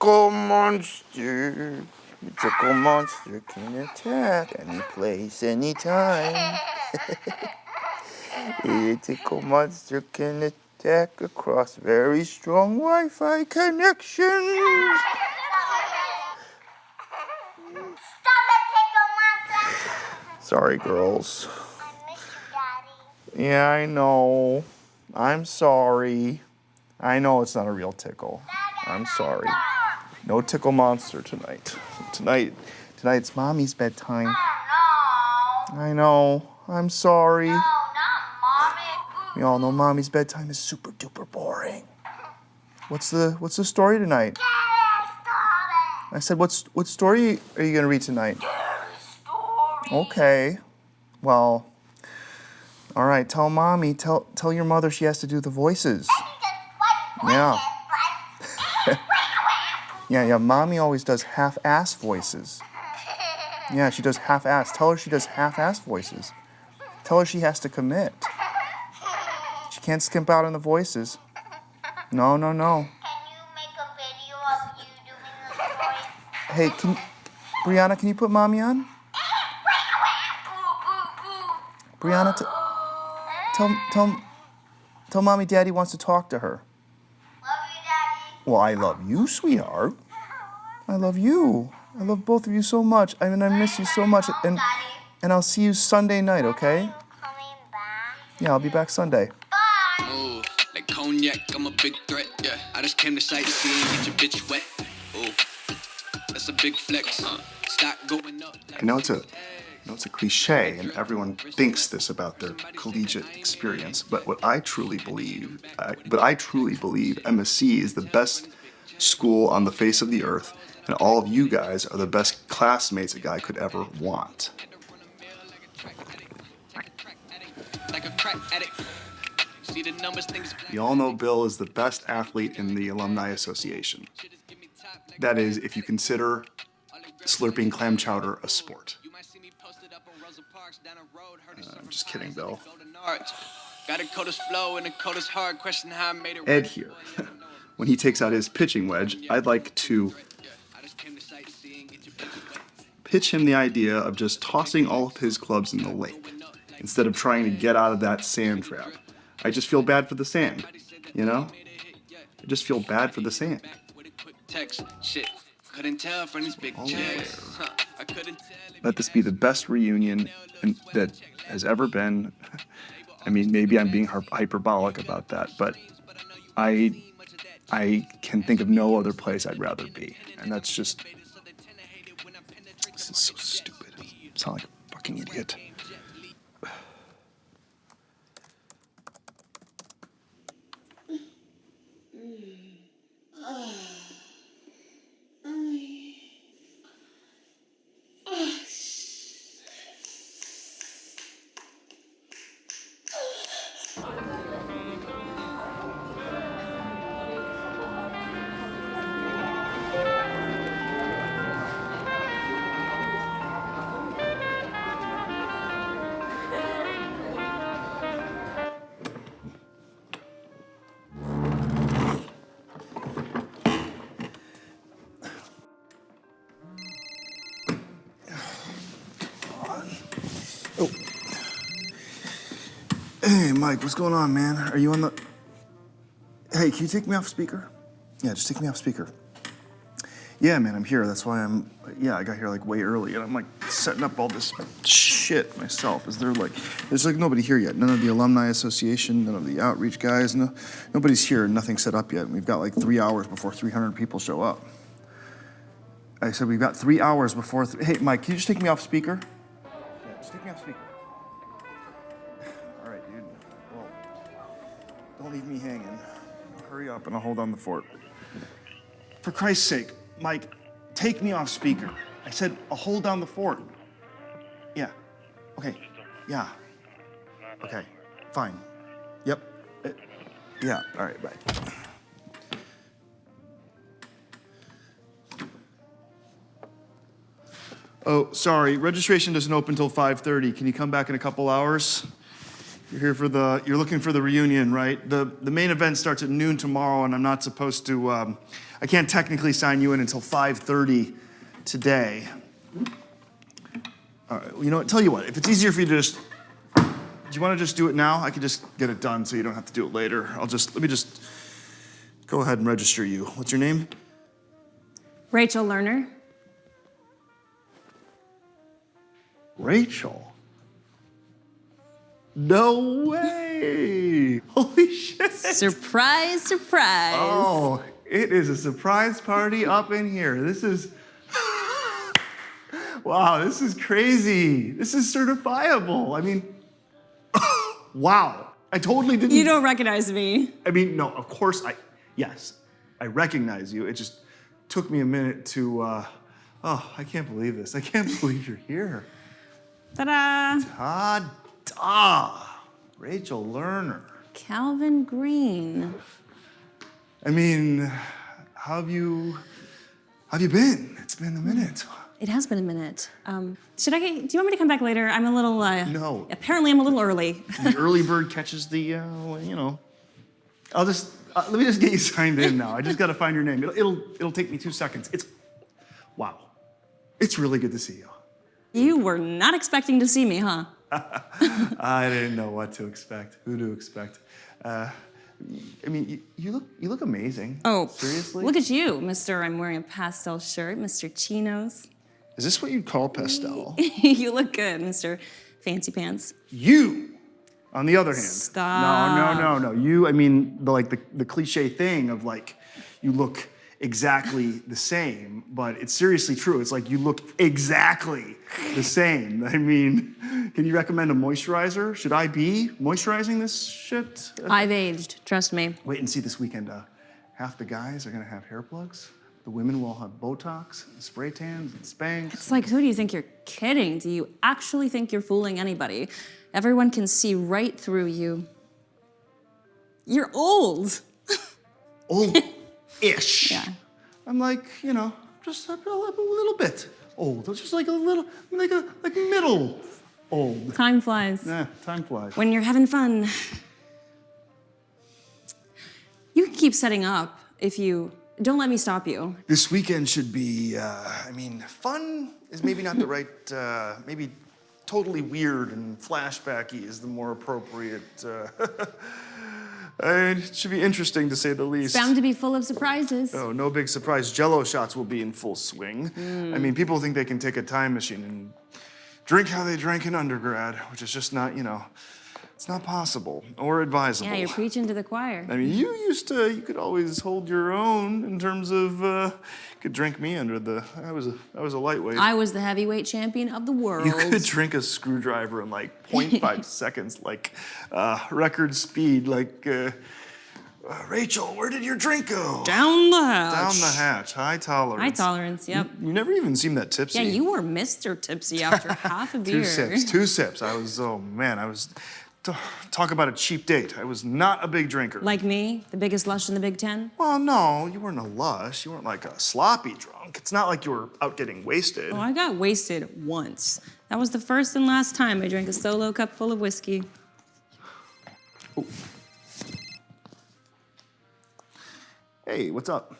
tickle monster. The tickle monster can attack any place, anytime. The tickle monster can attack across very strong Wi-Fi connections. Stop it, tickle monster! Sorry, girls. I miss you, Daddy. Yeah, I know. I'm sorry. I know it's not a real tickle. I'm sorry. No tickle monster tonight. Tonight's Mommy's bedtime. Oh, no. I know. I'm sorry. No, not Mommy. We all know Mommy's bedtime is super duper boring. What's the story tonight? I said, what story are you gonna read tonight? Okay. Well, all right. Tell Mommy. Tell your mother she has to do the voices. Yeah. Yeah. Mommy always does half-ass voices. Yeah, she does half-ass. Tell her she does half-ass voices. Tell her she has to commit. She can't skimp out on the voices. No. Can you make a video of you doing the voice? Hey, Brianna, can you put Mommy on? Brianna, tell Mommy Daddy wants to talk to her. Love you, Daddy. Well, I love you, sweetheart. I love you. I love both of you so much. I miss you so much. And I'll see you Sunday night, okay? Are you coming back? Yeah, I'll be back Sunday. Bye. Ooh, like cognac, I'm a big threat, yeah. I just came to sightsee and get your bitch wet. Ooh, that's a big flex. Stock going up. I know it's a cliche, and everyone thinks this about their collegiate experience. But what I truly believe, MSC is the best school on the face of the earth, and all of you guys are the best classmates a guy could ever want. Like a crack addict. See the numbers, things. You all know Bill is the best athlete in the Alumni Association. That is, if you consider slurping clam chowder a sport. I'm just kidding, Bill. Got a coldest flow and a coldest hard question how I made it. Ed here. When he takes out his pitching wedge, I'd like to pitch him the idea of just tossing all of his clubs in the lake instead of trying to get out of that sand trap. I just feel bad for the sand, you know? I just feel bad for the sand. Couldn't tell from these big checks. Let this be the best reunion that has ever been. I mean, maybe I'm being hyperbolic about that, but I can think of no other place I'd rather be. And that's just... This is so stupid. I sound like a fucking idiot. Oh. Hey, Mike, what's going on, man? Are you on the... Hey, can you take me off speaker? Yeah, just take me off speaker. Yeah, man, I'm here. That's why I got here like way early, and I'm like setting up all this shit myself. There's like nobody here yet. None of the Alumni Association, none of the outreach guys. Nobody's here. Nothing's set up yet. We've got like 3 hours before 300 people show up. I said we've got 3 hours before. Hey, Mike, can you just take me off speaker? Yeah, just take me off speaker. All right, dude. Well, don't leave me hanging. Hurry up, and I'll hold on the fort. For Christ's sake, Mike, take me off speaker. I said I'll hold down the fort. Yeah. Okay. Yeah. Okay. Fine. Yep. Yeah. All right. Bye. Oh, sorry. Registration doesn't open till 5:30. Can you come back in a couple hours? You're looking for the reunion, right? The main event starts at noon tomorrow, and I'm not supposed to. I can't technically sign you in until 5:30 today. All right. You know what? Tell you what. If it's easier for you to just, do you want to just do it now? I could just get it done, so you don't have to do it later. Let me just go ahead and register you. What's your name? Rachel Lerner. Rachel. No way! Holy shit! Surprise, surprise. Oh, it is a surprise party up in here. This is, wow, this is crazy. This is certifiable. I mean, wow. I totally didn't. You don't recognize me. I mean, no, of course yes, I recognize you. It just took me a minute to, oh, I can't believe this. I can't believe you're here. Ta-da! Ta-da! Rachel Lerner. Calvin Green. I mean, how have you been? It's been a minute. It has been a minute. Do you want me to come back later? I'm a little, No. Apparently I'm a little early. The early bird catches the, let me just get you signed in now. I just gotta find your name. It'll take me 2 seconds. Wow. It's really good to see you. You were not expecting to see me, huh? I didn't know what to expect, who to expect. I mean, you look amazing. Oh, seriously? Look at you, Mr. I'm wearing a pastel shirt, Mr. Chinos. Is this what you'd call pastel? You look good, Mr. Fancy Pants. You, on the other hand. Stop. No. You, I mean, the cliche thing of like, you look exactly the same, but it's seriously true. It's like you look exactly the same. I mean, can you recommend a moisturizer? Should I be moisturizing this shit? I've aged, trust me. Wait and see this weekend. Half the guys are gonna have hair plugs. The women will have Botox, and spray tans, and Spanx. It's like, who do you think you're kidding? Do you actually think you're fooling anybody? Everyone can see right through you. You're old. Old-ish. Yeah. I'm like, just a little bit old. Just like a little, like middle old. Time flies. Yeah, time flies. When you're having fun. You can keep setting up if you... Don't let me stop you. This weekend should be, fun is maybe not the right, maybe totally weird and flashbacky is the more appropriate. It should be interesting to say the least. It's bound to be full of surprises. Oh, no big surprise. Jell-O shots will be in full swing. I mean, people think they can take a time machine and drink how they drank in undergrad, which is just not, it's not possible or advisable. Yeah, you're preaching to the choir. I mean, you could always hold your own in terms of, you could drink me under I was a lightweight. I was the heavyweight champion of the world. You could drink a screwdriver in like 0.5 seconds, like record speed, like, Rachel, where did your drink go? Down the hatch. Down the hatch, high tolerance. High tolerance, yep. You never even seemed that tipsy. Yeah, you were Mr. Tipsy after half a beer. Two sips. Talk about a cheap date. I was not a big drinker. Like me, the biggest lush in the Big Ten? Well, no, you weren't a lush. You weren't like a sloppy drunk. It's not like you were out getting wasted. Oh, I got wasted once. That was the first and last time I drank a solo cup full of whiskey. Ooh. Hey, what's up?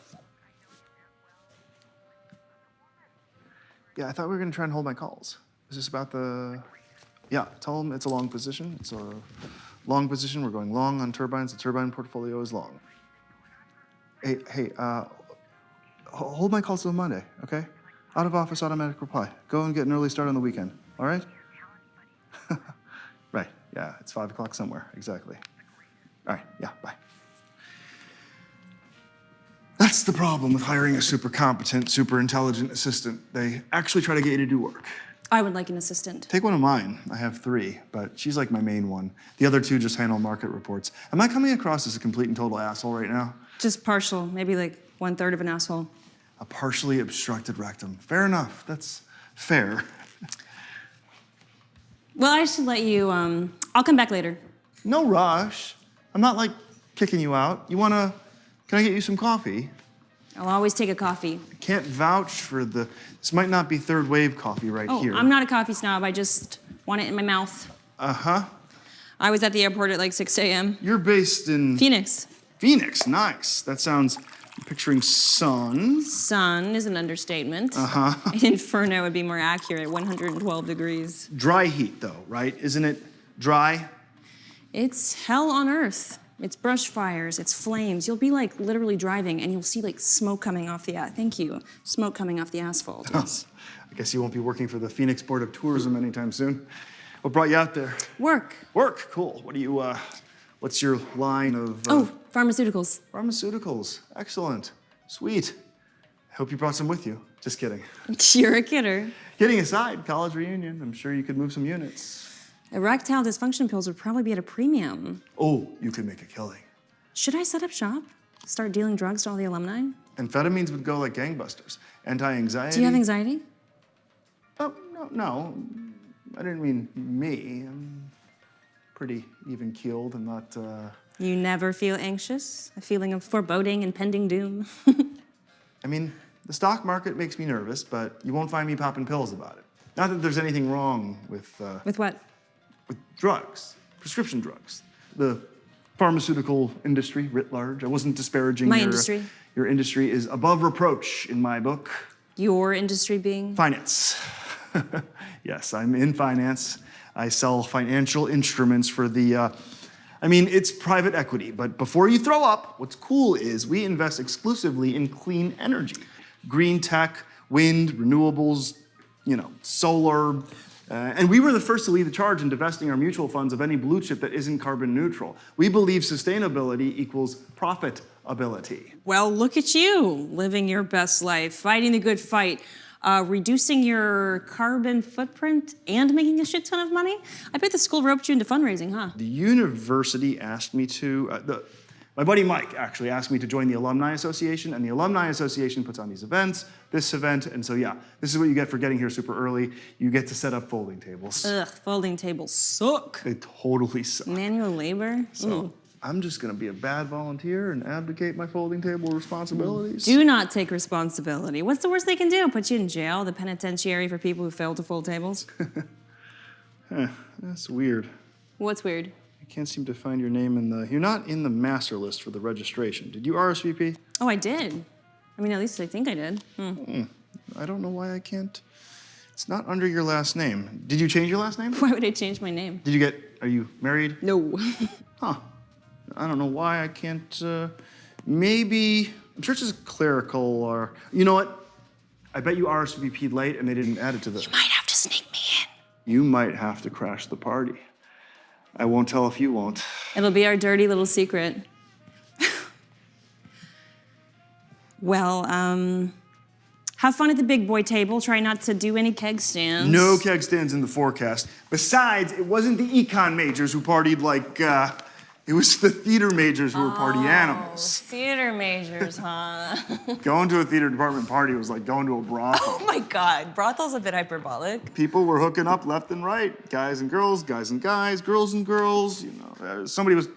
Yeah, I thought we were gonna try and hold my calls. Is this about the... Yeah, tell them it's a long position. It's a long position. We're going long on turbines. The turbine portfolio is long. Hey, hold my calls till Monday, okay? Out of office, automatic reply. Go and get an early start on the weekend, all right? Right, yeah, it's 5 o'clock somewhere, exactly. All right, yeah, bye. That's the problem with hiring a super competent, super intelligent assistant. They actually try to get you to do work. I would like an assistant. Take one of mine. I have 3, but she's like my main one. The other 2 just handle market reports. Am I coming across as a complete and total asshole right now? Just partial, maybe like 1/3 of an asshole. A partially obstructed rectum. Fair enough. That's fair. Well, I should let you, I'll come back later. No rush. I'm not like kicking you out. Can I get you some coffee? I'll always take a coffee. I can't vouch for this might not be third wave coffee right here. I'm not a coffee snob. I just want it in my mouth. Uh-huh. I was at the airport at like 6 a.m. You're based in Phoenix. Phoenix. Nice. That sounds. I'm picturing sun. Sun is an understatement. Uh-huh. Inferno would be more accurate, 112 degrees. Dry heat, though, right? Isn't it dry? It's hell on earth. It's brush fires, it's flames. You'll be like literally driving and you'll see like smoke coming off the, thank you, smoke coming off the asphalt. I guess you won't be working for the Phoenix Board of Tourism anytime soon. What brought you out there? Work. Work, cool. What do you, what's your line of... Pharmaceuticals. Pharmaceuticals, excellent, sweet. I hope you brought some with you. Just kidding. You're a kidder. Kidding aside, college reunion, I'm sure you could move some units. Erectile dysfunction pills would probably be at a premium. Oh, you could make a killing. Should I set up shop? Start dealing drugs to all the alumni? Amphetamines would go like gangbusters. Anti-anxiety. Do you have anxiety? Oh, no. I didn't mean me. I'm pretty even-keeled. I'm not, You never feel anxious? A feeling of foreboding and pending doom? I mean, the stock market makes me nervous, but you won't find me popping pills about it. Not that there's anything wrong with... With what? With drugs, prescription drugs. The pharmaceutical industry writ large. I wasn't disparaging My your industry? Your industry is above reproach in my book. Your industry being? Finance. Yes, I'm in finance. I sell financial instruments for the, it's private equity, but before you throw up, what's cool is we invest exclusively in clean energy. Green tech, wind, renewables, solar. And we were the first to lead the charge in divesting our mutual funds of any blue chip that isn't carbon neutral. We believe sustainability equals profitability. Well, look at you, living your best life, fighting the good fight, reducing your carbon footprint and making a shit ton of money. I bet the school roped you into fundraising, huh? The university asked me to, my buddy Mike actually asked me to join the Alumni Association, and the Alumni Association puts on these events, this event, and so yeah, this is what you get for getting here super early. You get to set up folding tables. Ugh, folding tables suck. They totally suck. Manual labor? So I'm just gonna be a bad volunteer and abdicate my folding table responsibilities. Do not take responsibility. What's the worst they can do? Put you in jail, the penitentiary for people who fail to fold tables? That's weird. What's weird? I can't seem to find your name in the... You're not in the master list for the registration. Did you RSVP? Oh, I did. At least I think I did. I don't know why I can't... It's not under your last name. Did you change your last name? Why would I change my name? Are you married? No. Huh. I don't know why I can't... maybe... I'm sure it's just clerical or... You know what? I bet you RSVP'd late and they didn't add it to the... You might have to sneak me in. You might have to crash the party. I won't tell if you won't. It'll be our dirty little secret. Well, have fun at the big boy table. Try not to do any keg stands. No keg stands in the forecast. Besides, it wasn't the econ majors who partied like, it was the theater majors who were party animals. Theater majors, huh? Going to a theater department party was like going to a brothel. Oh my God, brothel's a bit hyperbolic. People were hooking up left and right. Guys and girls, guys and guys, girls and girls. Somebody was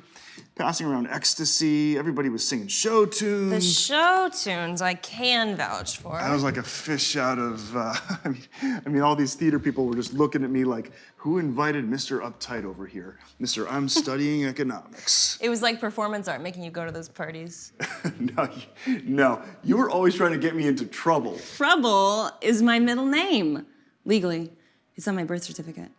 passing around ecstasy. Everybody was singing show tunes. The show tunes I can vouch for. I was like a fish out of, all these theater people were just looking at me like, who invited Mr. Uptight over here? Mr. I'm studying economics. It was like performance art making you go to those parties. No, you were always trying to get me into trouble. Trouble is my middle name. Legally, it's on my birth certificate.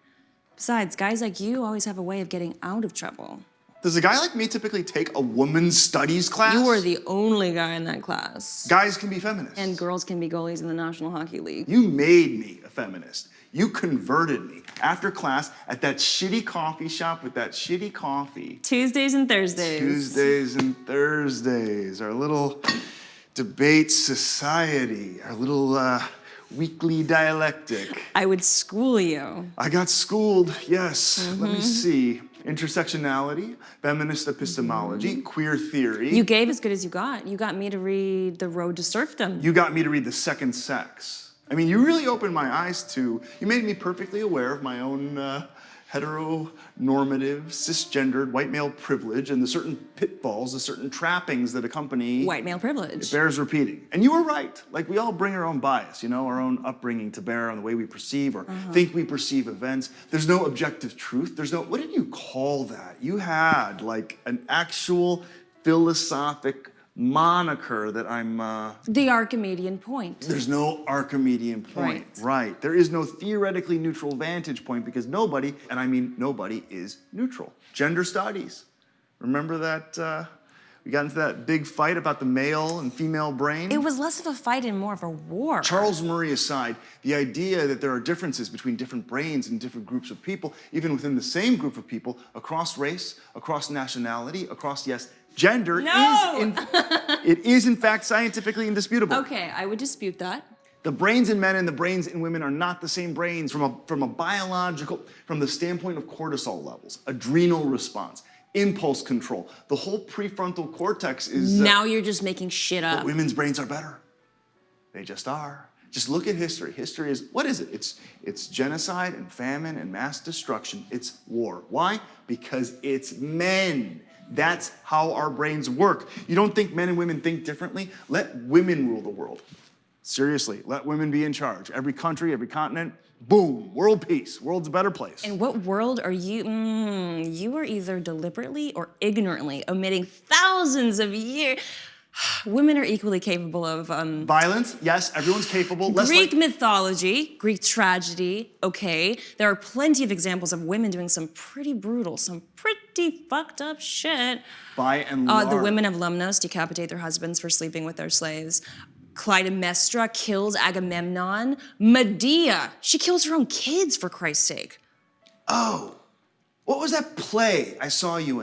Besides, guys like you always have a way of getting out of trouble. Does a guy like me typically take a women's studies class? You were the only guy in that class. Guys can be feminists. And girls can be goalies in the National Hockey League. You made me a feminist. You converted me after class at that shitty coffee shop with that shitty coffee. Tuesdays and Thursdays. Tuesdays and Thursdays. Our little debate society. Our little weekly dialectic. I would school you. I got schooled, yes. Let me see. Intersectionality, feminist epistemology, queer theory. You gave as good as you got. You got me to read The Road to Serfdom. You got me to read The Second Sex. You really opened my eyes to, you made me perfectly aware of my own heteronormative, cisgendered, white male privilege and the certain pitfalls, the certain trappings that accompany White male privilege. It bears repeating. And you were right. Like, we all bring our own bias, our own upbringing to bear on the way we perceive or think we perceive events. There's no objective truth. There's no, what did you call that? You had, like, an actual philosophic moniker that I'm... The Archimedean point. There's no Archimedean point. Right. There is no theoretically neutral vantage point because nobody, and I mean nobody, is neutral. Gender studies. Remember that... we got into that big fight about the male and female brain. It was less of a fight and more of a war. Charles Murray aside, the idea that there are differences between different brains and different groups of people, even within the same group of people, across race, across nationality, across, yes, gender, it is in fact scientifically indisputable. Okay, I would dispute that. The brains in men and the brains in women are not the same brains from a biological, from the standpoint of cortisol levels, adrenal response, impulse control. The whole prefrontal cortex is... now you're just making shit up. But women's brains are better. They just are. Just look at history. History is, what is it? It's genocide and famine and mass destruction. It's war. Why? Because it's men. That's how our brains work. You don't think men and women think differently? Let women rule the world. Seriously, let women be in charge. Every country, every continent, boom, world peace. World's a better place. In what world are you? You are either deliberately or ignorantly omitting thousands of years. Women are equally capable of violence. Yes, everyone's capable. Greek mythology, Greek tragedy. Okay, there are plenty of examples of women doing some pretty brutal, some pretty fucked up shit. By and large, the women of Lemnos decapitate their husbands for sleeping with their slaves. Clytemnestra kills Agamemnon. Medea, she kills her own kids for Christ's sake. Oh, what was that play I saw you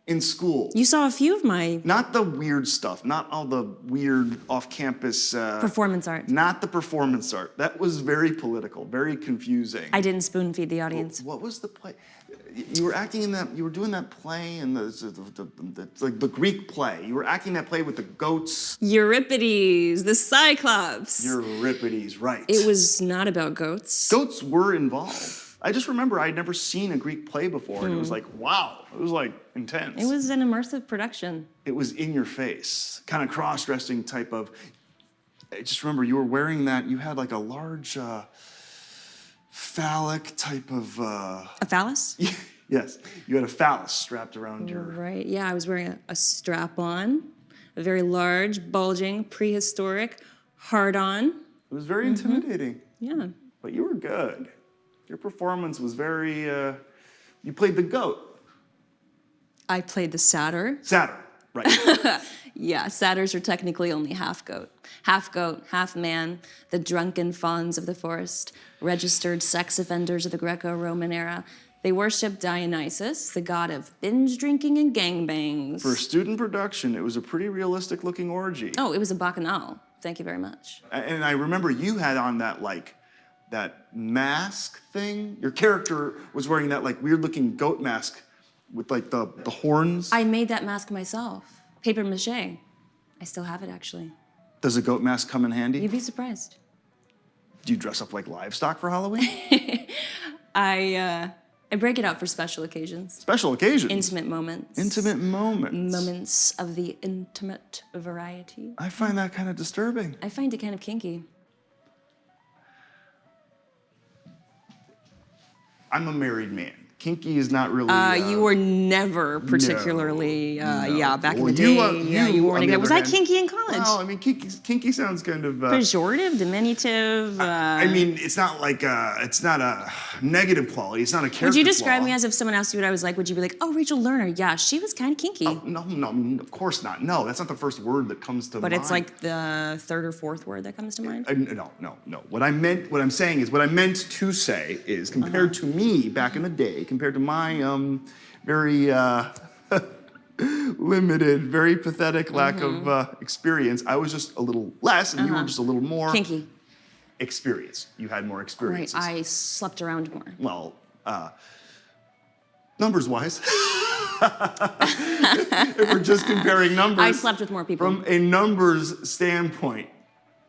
in school? You saw a few of my... Not the weird stuff, not all the weird off-campus... performance art. Not the performance art. That was very political, very confusing. I didn't spoon feed the audience. What was the play? You were acting in that, you were doing that play in the Greek play. You were acting that play with the goats. Euripides, the Cyclops. Euripides, right. It was not about goats. Goats were involved. I just remember I'd never seen a Greek play before, and it was like, wow, it was like intense. It was an immersive production. It was in your face, kind of cross-dressing type of, I just remember you were wearing that, you had like a large phallic type of... A phallus? Yes, you had a phallus strapped around your... Right, yeah, I was wearing a strap-on, a very large, bulging, prehistoric hard-on. It was very intimidating. Yeah. But you were good. Your performance was very, you played the goat. I played the satyr. Satyr, right. Yeah, satyrs are technically only half goat. Half goat, half man, the drunken fawns of the forest, registered sex offenders of the Greco-Roman era. They worship Dionysus, the god of binge drinking and gangbangs. For student production, it was a pretty realistic looking orgy. Oh, it was a bacchanal. Thank you very much. And I remember you had on that, like, that mask thing. Your character was wearing that, like, weird-looking goat mask with, like, the horns. I made that mask myself. Paper mache. I still have it, actually. Does a goat mask come in handy? You'd be surprised. Do you dress up like livestock for Halloween? I break it out for special occasions. Special occasions? Intimate moments. Intimate moments. Moments of the intimate variety. I find that kind of disturbing. I find it kind of kinky. I'm a married man. Kinky is not really... you were never particularly, back in the day. You weren't. Was I kinky in college? Well, I mean, kinky sounds kind of... pejorative, diminutive. I mean, it's not like it's not a negative quality. It's not a character Would you describe flaw. me as if someone asked you what I was like? Would you be like, oh, Rachel Lerner? Yeah, she was kind of kinky. Oh, no, of course not. No, that's not the first word that comes to mind. But it's like the third or fourth word that comes to mind? No. What I meant to say is, compared to me back in the day, compared to my very limited, very pathetic lack of experience, I was just a little less, and you were just a little more... Kinky. Experience. You had more experiences. Right, I slept around more. Well, numbers-wise. If we're just comparing numbers... I slept with more people. From a numbers standpoint,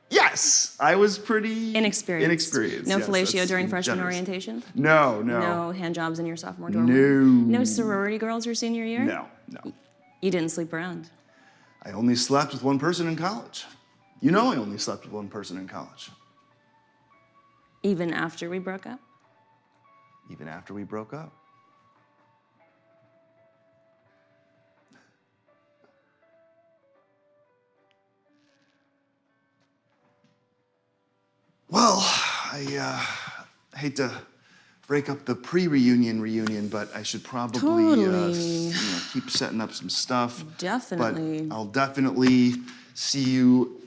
yes. Yes, I was pretty Inexperienced. No yes, fellatio that's during freshman generous. orientation? No. No hand jobs in your sophomore dorm room? No. No sorority girls your senior year? No. You didn't sleep around? I only slept with one person in college. You know I only slept with one person in college. Even after we broke up? Even after we broke up. Well, I hate to break up the pre-reunion, but I should probably Totally. keep setting up some stuff. Definitely. But I'll definitely see you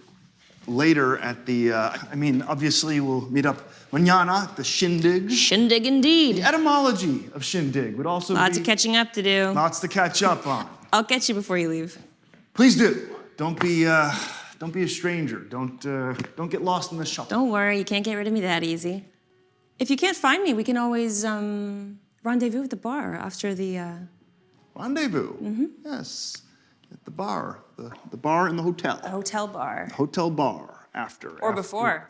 later at the, obviously we'll meet up mañana at the shindig. Shindig indeed. The etymology of shindig would also Lots be... of catching up to do. Lots to catch up on. I'll catch you before you leave. Please do. Don't be a stranger. Don't get lost in the shuffle. Don't worry, you can't get rid of me that easy. If you can't find me, we can always rendezvous at the bar after the... Rendezvous? Mm-hmm. Yes, at the bar. The bar in the hotel. The hotel bar. Hotel bar after. Or before.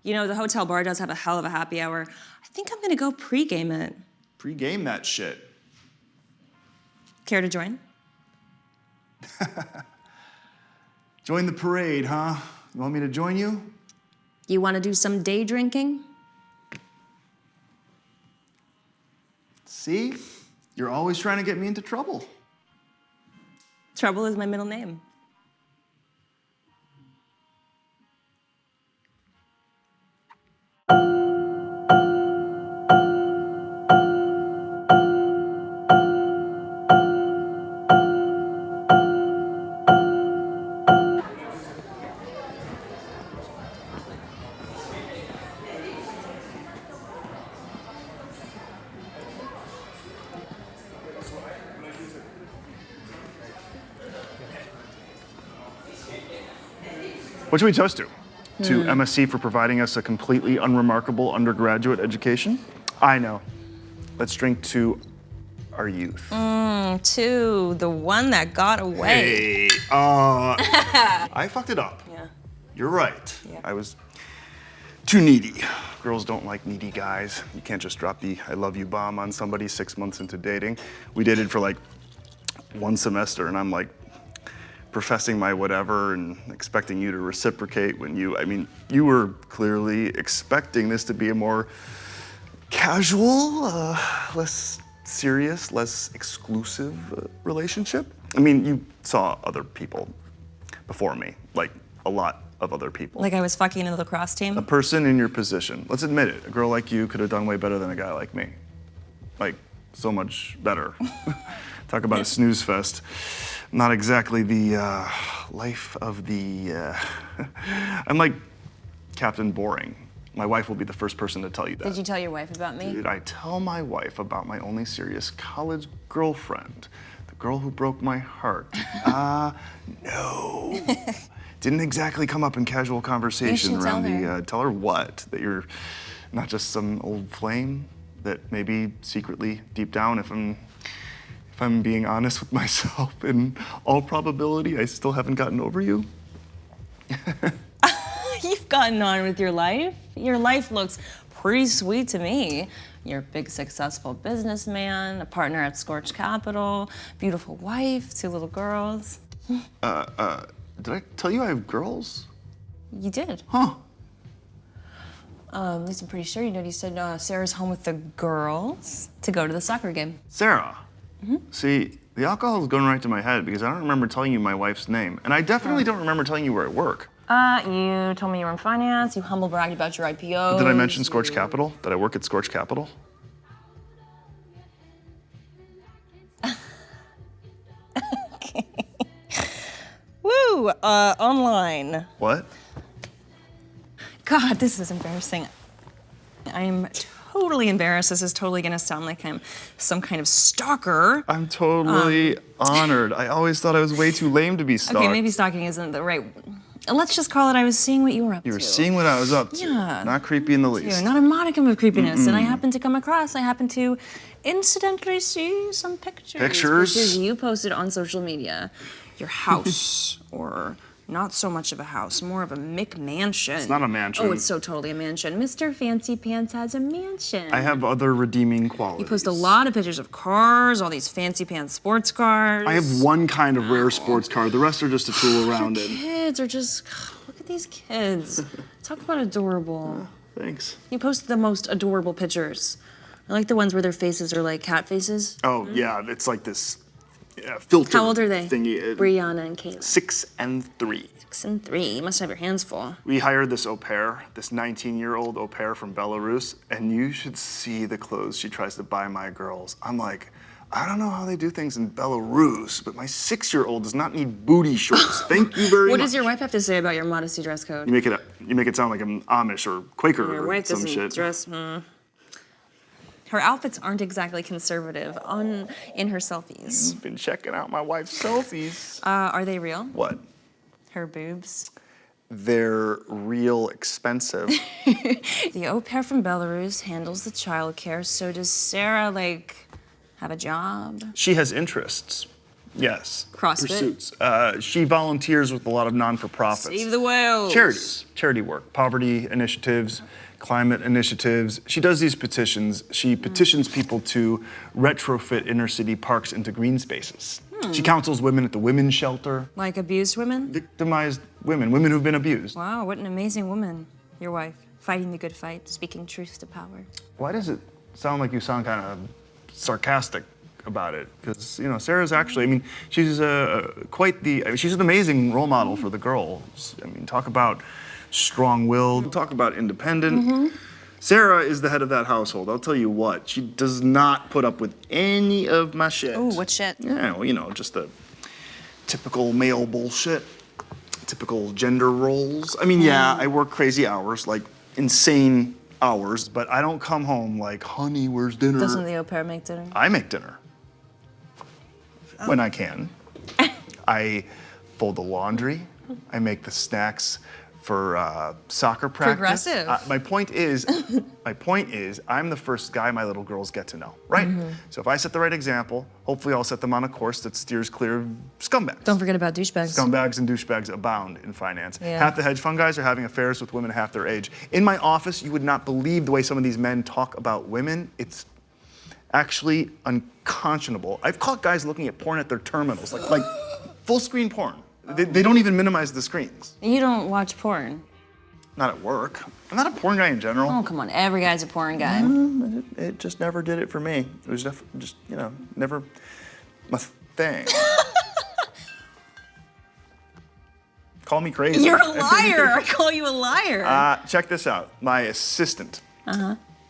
You know, the hotel bar does have a hell of a happy hour. I think I'm gonna go pregame it. Pre-game that shit. Care to join? Join the parade, huh? You want me to join you? You wanna do some day drinking? See? You're always trying to get me into trouble. Trouble is my middle name. What should we toast to? To MSC for providing us a completely unremarkable undergraduate education? I know. Let's drink to our youth. To the one that got away. Hey, I fucked it up. Yeah. You're right. Yeah. I was too needy. Girls don't like needy guys. You can't just drop the I love you bomb on somebody 6 months into dating. We dated for like 1 semester and I'm like professing my whatever and expecting you to reciprocate when you were clearly expecting this to be a more casual, less serious, less exclusive relationship. I mean, you saw other people before me, like a lot of other people. Like I was fucking a lacrosse team? A person in your position. Let's admit it, a girl like you could have done way better than a guy like me. Like, so much better. Talk about a snooze fest. Not exactly the life of the... I'm like Captain Boring. My wife will be the first person to tell you that. Did you tell your wife about me? Did I tell my wife about my only serious college girlfriend? The girl who broke my heart? No. Didn't exactly come up in casual conversation You should around tell her. the... Tell her what? That you're not just some old flame? That maybe secretly, deep down, if I'm being honest with myself, in all probability, I still haven't gotten over you? You've gotten on with your life. Your life looks pretty sweet to me. You're a big, successful businessman, a partner at Scorch Capital, beautiful wife, 2 little girls. Did I tell you I have girls? You did. Huh. At least I'm pretty sure you did. You said Sarah's home with the girls to go to the soccer game. Sarah. See, the alcohol is going right to my head because I don't remember telling you my wife's name. And I definitely don't remember telling you where I work. You told me you were in finance. You humble bragged about your IPO. Did I mention Scorch Capital? Did I work at Scorch Capital? Woo! Online. What? God, this is embarrassing. I'm totally embarrassed. This is totally gonna sound like I'm some kind of stalker. I'm totally honored. I always thought I was way too lame to be stalked. Okay, maybe stalking isn't the right. Let's just call it I was seeing what you were up to. You were seeing what I was up to. Yeah. Not creepy in the least. Not a modicum of creepiness. And I happened to incidentally see some pictures. Pictures? Pictures you posted on social media. Your house or Not so much of a house, more of a McMansion. It's not a mansion. Oh, it's so totally a mansion. Mr. Fancy Pants has a mansion. I have other redeeming qualities. You post a lot of pictures of cars, all these fancy pants sports cars. I have one kind of rare sports car. The rest are just a tool around it. Kids are just, look at these kids. Talk about adorable. Thanks. You post the most adorable pictures. I like the ones where their faces are like cat faces. Oh, yeah, it's like this filter. How old are they? Thingy. Brianna and Kayla. 6 and 3. 6 and 3. You must have your hands full. We hired this au pair, this 19-year-old au pair from Belarus, and you should see the clothes she tries to buy my girls. I'm like, I don't know how they do things in Belarus, but my 6-year-old does not need booty shorts. Thank you very much. What does your wife have to say about your modesty dress code? You make it sound like I'm Amish or Quaker Your or wife some doesn't shit. dress. Her outfits aren't exactly conservative in her selfies. I've been checking out my wife's selfies. Are they real? What? Her boobs? They're real expensive. The au pair from Belarus handles the childcare, so does Sarah, have a job? She has interests. Yes. CrossFit? Pursuits. She volunteers with a lot of non-for-profits. Save the whales! Charities. Charity work. Poverty initiatives, climate initiatives. She does these petitions. She petitions people to retrofit inner city parks into green spaces. She counsels women at the women's shelter. Like abused women? Victimized women who've been abused. Wow, what an amazing woman. Your wife, fighting the good fight, speaking truth to power. Why does it sound like you sound kind of sarcastic about it? Because, Sarah's actually, she's she's an amazing role model for the girls. Talk about strong-willed, talk about independent. Sarah is the head of that household. I'll tell you what, she does not put up with any of my shit. Oh, what shit? Yeah, just the typical male bullshit, typical gender roles. I work crazy hours, like insane hours, but I don't come home like, honey, where's dinner? Doesn't the au pair make dinner? I make dinner. When I can. I fold the laundry. I make the snacks for soccer practice. Progressive. My point is, I'm the first guy my little girls get to know, right? So if I set the right example, hopefully I'll set them on a course that steers clear of scumbags. Don't forget about douchebags. Scumbags and douchebags abound in finance. Yeah. Half the hedge fund guys are having affairs with women half their age. In my office, you would not believe the way some of these men talk about women. It's actually unconscionable. I've caught guys looking at porn at their terminals, like full screen porn. They don't even minimize the screens. You don't watch porn? Not at work. I'm not a porn guy in general. Oh, come on, every guy's a porn guy. It just never did it for me. It was just never my thing. Call me crazy. You're a liar. I call you a liar. Check this out. My assistant,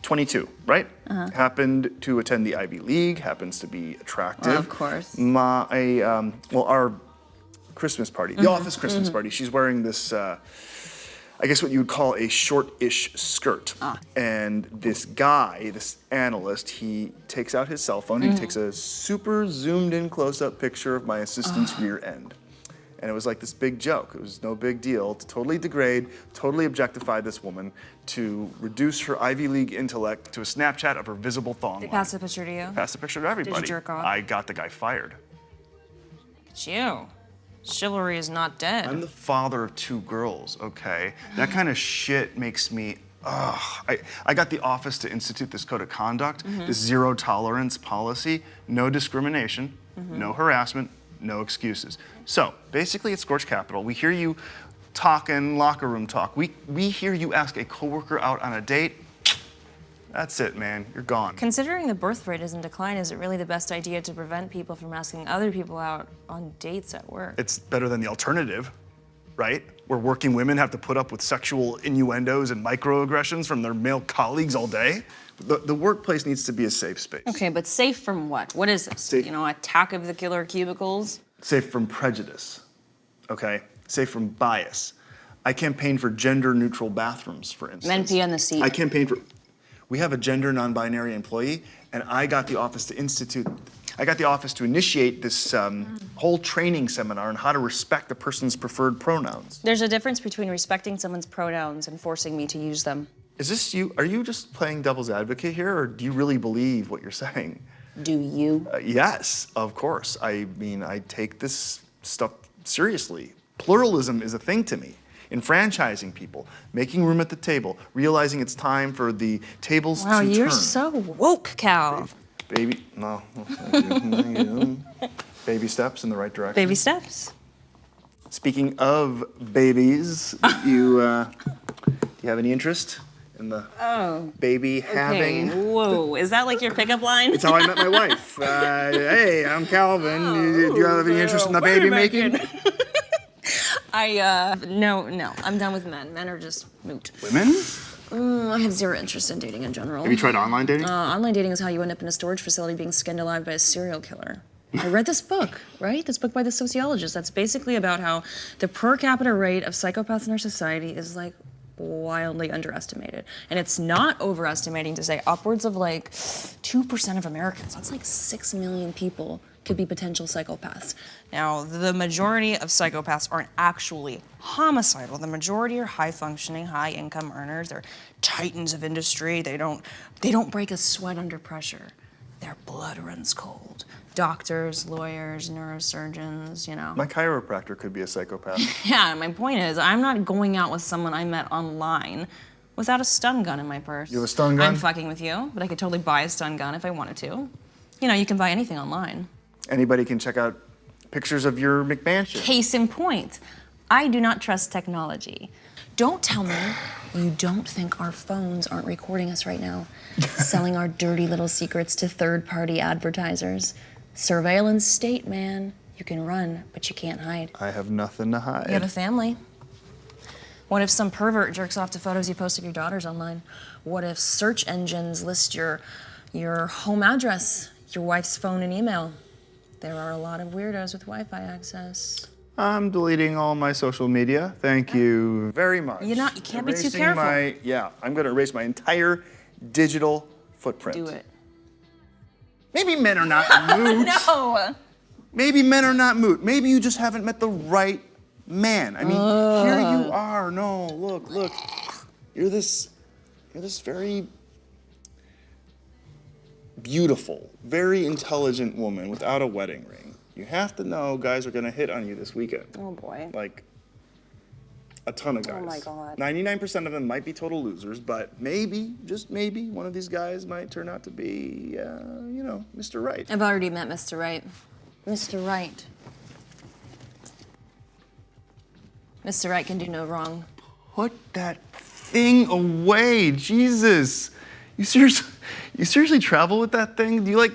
22, right? Happened to attend the Ivy League, happens to be attractive. Well, of course. Our Christmas party, the office Christmas party, she's wearing this, I guess what you would call a short-ish skirt. And this guy, this analyst, he takes out his cell phone, he takes a super zoomed-in close-up picture of my assistant's rear end. And it was like this big joke. It was no big deal to totally degrade, totally objectify this woman, to reduce her Ivy League intellect to a Snapchat of her visible thong. They passed the picture to you? Passed the picture to everybody. Did you jerk off? I got the guy fired. It's you. Chivalry is not dead. I'm the father of 2 girls, okay? That kind of shit makes me, I got the office to institute this code of conduct, this zero tolerance policy, no discrimination, no harassment, no excuses. So basically at Scorch Capital, we hear you talking locker room talk. We hear you ask a coworker out on a date. That's it, man. You're gone. Considering the birth rate is in decline, is it really the best idea to prevent people from asking other people out on dates at work? It's better than the alternative, right? Where working women have to put up with sexual innuendos and microaggressions from their male colleagues all day. The workplace needs to be a safe space. Okay, but safe from what? What is this? Safe. Attack of the killer cubicles? Safe from prejudice, okay? Safe from bias. I campaign for gender-neutral bathrooms, for instance. Men pee on the seat. I campaign for, we have a gender non-binary employee, and I got the office to initiate this whole training seminar on how to respect a person's preferred pronouns. There's a difference between respecting someone's pronouns and forcing me to use them. Is this you? Are you just playing devil's advocate here, or do you really believe what you're saying? Do you? Yes, of course. I take this stuff seriously. Pluralism is a thing to me. Enfranchising people, making room at the table, realizing it's time for the tables Wow, to turn. you're so woke, Cal. Baby, no. Thank you. Baby steps in the right direction. Baby steps. Speaking of babies, you have any interest in the baby having? Whoa, is that like your pickup line? It's how I met my wife. Hey, I'm Calvin. Do you have any interest in the baby making? No, I'm done with men. Men are just moot. Women? I have zero interest in dating in general. Have you tried online dating? Online dating is how you end up in a storage facility being skinned alive by a serial killer. I read this book, right? This book by the sociologist that's basically about how the per capita rate of psychopaths in our society is like wildly underestimated. And it's not overestimating to say upwards of like 2% of Americans, that's like 6 million people, could be potential psychopaths. Now, the majority of psychopaths aren't actually homicidal. The majority are high-functioning, high-income earners. They're titans of industry. They don't break a sweat under pressure. Their blood runs cold. Doctors, lawyers, neurosurgeons, you know. My chiropractor could be a psychopath. Yeah, my point is, I'm not going out with someone I met online without a stun gun in my purse. You have a stun gun? I'm fucking with you, but I could totally buy a stun gun if I wanted to. You know, you can buy anything online. Anybody can check out pictures of your McMansion. Case in point, I do not trust technology. Don't tell me you don't think our phones aren't recording us right now, selling our dirty little secrets to third-party advertisers. Surveillance state, man. You can run, but you can't hide. I have nothing to hide. You have a family. What if some pervert jerks off to photos you post of your daughters online? What if search engines list your home address, your wife's phone and email? There are a lot of weirdos with Wi-Fi access. I'm deleting all my social media. Thank you very much. You can't be too Erasing careful. I'm gonna erase my entire digital footprint. Do it. Maybe men are not moot. No! Maybe men are not moot. Maybe you just haven't met the right man. I mean, here you are. No, look. You're this very beautiful, very intelligent woman without a wedding ring. You have to know guys are gonna hit on you this weekend. Oh boy. Like, a ton of guys. Oh my God. 99% of them might be total losers, but maybe, just maybe, one of these guys might turn out to be, Mr. Right. I've already met Mr. Right. Mr. Right. Mr. Right can do no wrong. Put that thing away, Jesus. You seriously travel with that thing? Do you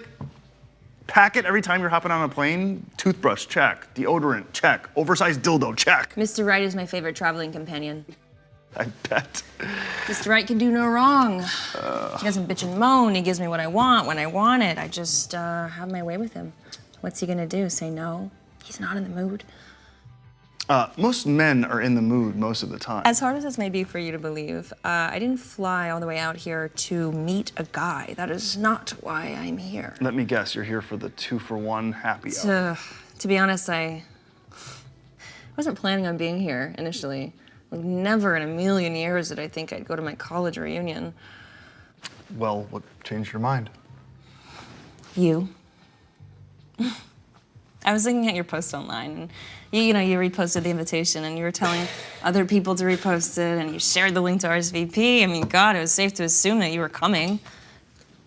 pack it every time you're hopping on a plane? Toothbrush, check. Deodorant, check. Oversized dildo, check. Mr. Right is my favorite traveling companion. I bet. Mr. Right can do no wrong. He doesn't bitch and moan. He gives me what I want when I want it. I just have my way with him. What's he gonna do? Say no? He's not in the mood. Most men are in the mood most of the time. As hard as this may be for you to believe, I didn't fly all the way out here to meet a guy. That is not why I'm here. Let me guess, you're here for the 2-for-1 happy hour. To be honest, I wasn't planning on being here initially. Never in a million years did I think I'd go to my college reunion. Well, what changed your mind? You. I was looking at your post online, and you reposted the invitation, and you were telling other people to repost it, and you shared the link to RSVP. I mean, God, it was safe to assume that you were coming.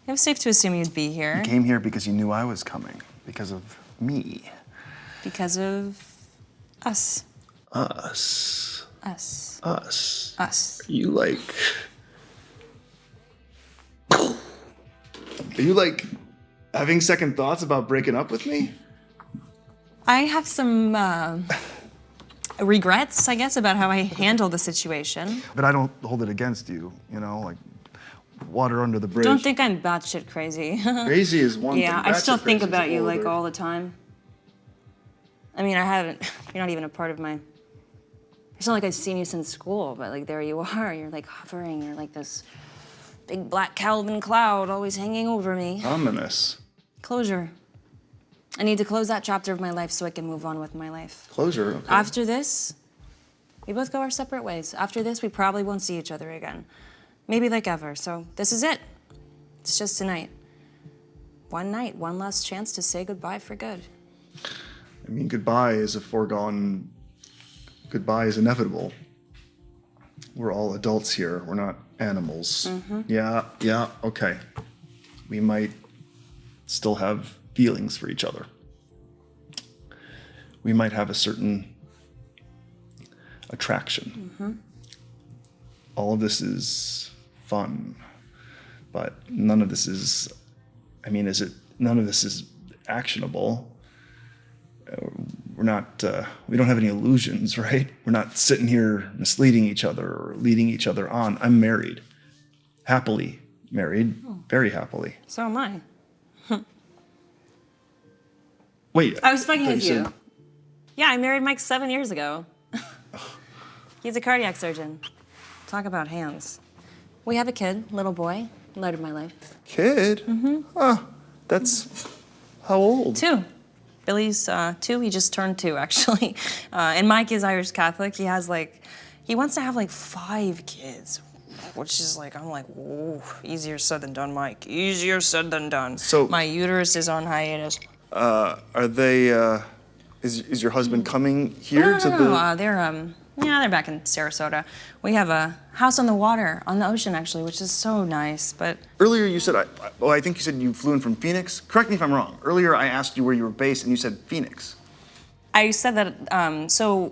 It was safe to assume you'd be here. You came here because you knew I was coming, because of me. Because of us. Us. Us. Us. Us. Are you having second thoughts about breaking up with me? I have some regrets, I guess, about how I handled the situation. But I don't hold it against you, water under the bridge. Don't think I'm batshit crazy. Crazy is one thing. Yeah, I still Batshit think crazy is about you older. all the time. I mean, you're not even a part of my, it's not like I've seen you since school, but there you are, you're hovering, you're like this big black Calvin cloud always hanging over me. Ominous. Closure. I need to close that chapter of my life so I can move on with my life. Closure, okay. After this, we both go our separate ways. After this, we probably won't see each other again. Maybe ever. So this is it. It's just tonight. One night, one last chance to say goodbye for good. I mean, goodbye is a foregone goodbye is inevitable. We're all adults here. We're not animals. Yeah, okay. We might still have feelings for each other. We might have a certain attraction. All of this is fun, but none of this is, none of this is actionable. We're not, we don't have any illusions, right? We're not sitting here misleading each other or leading each other on. I'm married, happily married, very happily. So am I. Wait. I was fucking thought with you you. said- Yeah, I married Mike 7 years ago. He's a cardiac surgeon. Talk about hands. We have a kid, little boy, light of my life. Kid? Huh. That's how old? 2. Billy's 2. He just turned 2, actually. And Mike is Irish Catholic. He wants to have 5 kids, which is I'm like, whoa, easier said than done, Mike. Easier said than done. So- my uterus is on hiatus. Are they, is your husband coming here to the... No, they're back in Sarasota. We have a house on the water, on the ocean, actually, which is so nice, but... Earlier you said, I think you said you flew in from Phoenix. Correct me if I'm wrong. Earlier I asked you where you were based and you said Phoenix. I said that, so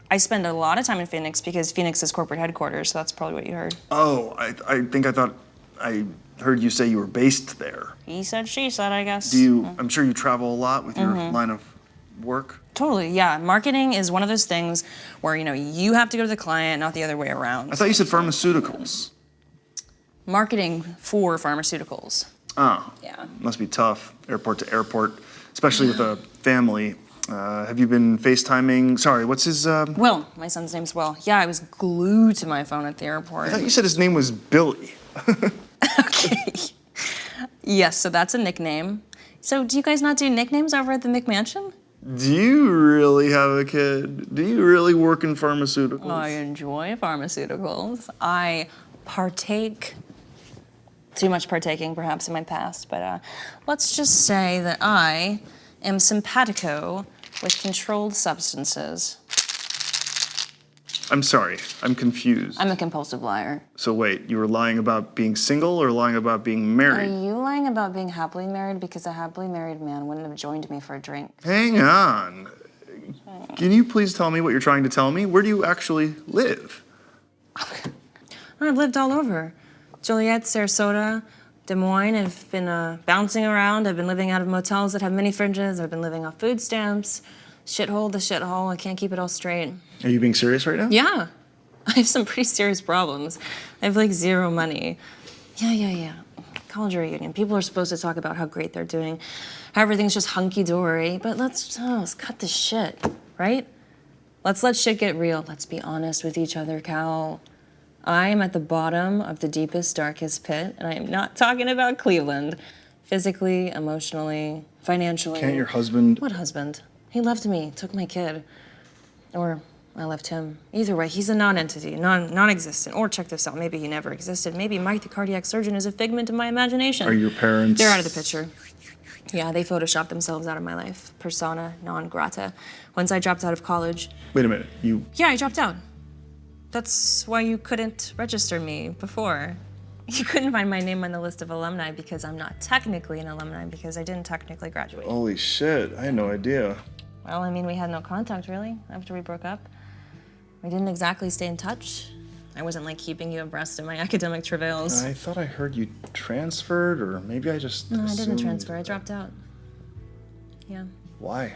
I spend a lot of time in Phoenix because Phoenix is corporate headquarters, so that's probably what you heard. Oh, I think I thought I heard you say you were based there. He said, she said, I guess. I'm sure you travel a lot with your line of work. Totally, yeah. Marketing is one of those things where, you have to go to the client, not the other way around. I thought you said pharmaceuticals. Marketing for pharmaceuticals. Oh. Yeah. Must be tough, airport to airport, especially with a family. Have you been FaceTiming? Sorry, what's his... Will, my son's name's Will. Yeah, I was glued to my phone at the airport. I thought you said his name was Billy. Okay. Yes, so that's a nickname. So do you guys not do nicknames over at the McMansion? Do you really have a kid? Do you really work in pharmaceuticals? I enjoy pharmaceuticals. I partake, too much partaking perhaps in my past, but let's just say that I am simpatico with controlled substances. I'm sorry, I'm confused. I'm a compulsive liar. So wait, you were lying about being single or lying about being Are married? you lying about being happily married? Because a happily married man wouldn't have joined me for a drink. Hang on. Can you please tell me what you're trying to tell me? Where do you actually live? I've lived all over. Joliet, Sarasota, Des Moines. I've been bouncing around. I've been living out of motels that have mini fridges. I've been living off food stamps. Shithole to shithole. I can't keep it all straight. Are you being serious right now? Yeah. I have some pretty serious problems. I have 0 money. Yeah. College reunion. People are supposed to talk about how great they're doing, how everything's just hunky-dory, but let's cut the shit, right? Let's let shit get real. Let's be honest with each other, Cal. I am at the bottom of the deepest, darkest pit, and I am not talking about Cleveland. Physically, emotionally, financially. Can't your husband... What husband? He left me, took my kid. Or I left him. Either way, he's a non-entity, non-existent. Or check this out, maybe he never existed. Maybe Mike the cardiac surgeon is a figment of my imagination. Are your parents... They're out of the picture. Yeah, they photoshopped themselves out of my life. Persona non grata. Once I dropped out of college. Wait a minute, Yeah, I dropped out. That's why you couldn't register me before. You couldn't find my name on the list of alumni because I'm not technically an alumni because I didn't technically graduate. Holy shit, I had no idea. Well, I mean, we had no contact, really, after we broke up. We didn't exactly stay in touch. I wasn't, keeping you abreast of my academic travails. I thought I heard you transferred, or maybe I just No, I didn't assumed- transfer. I dropped out. Yeah. Why?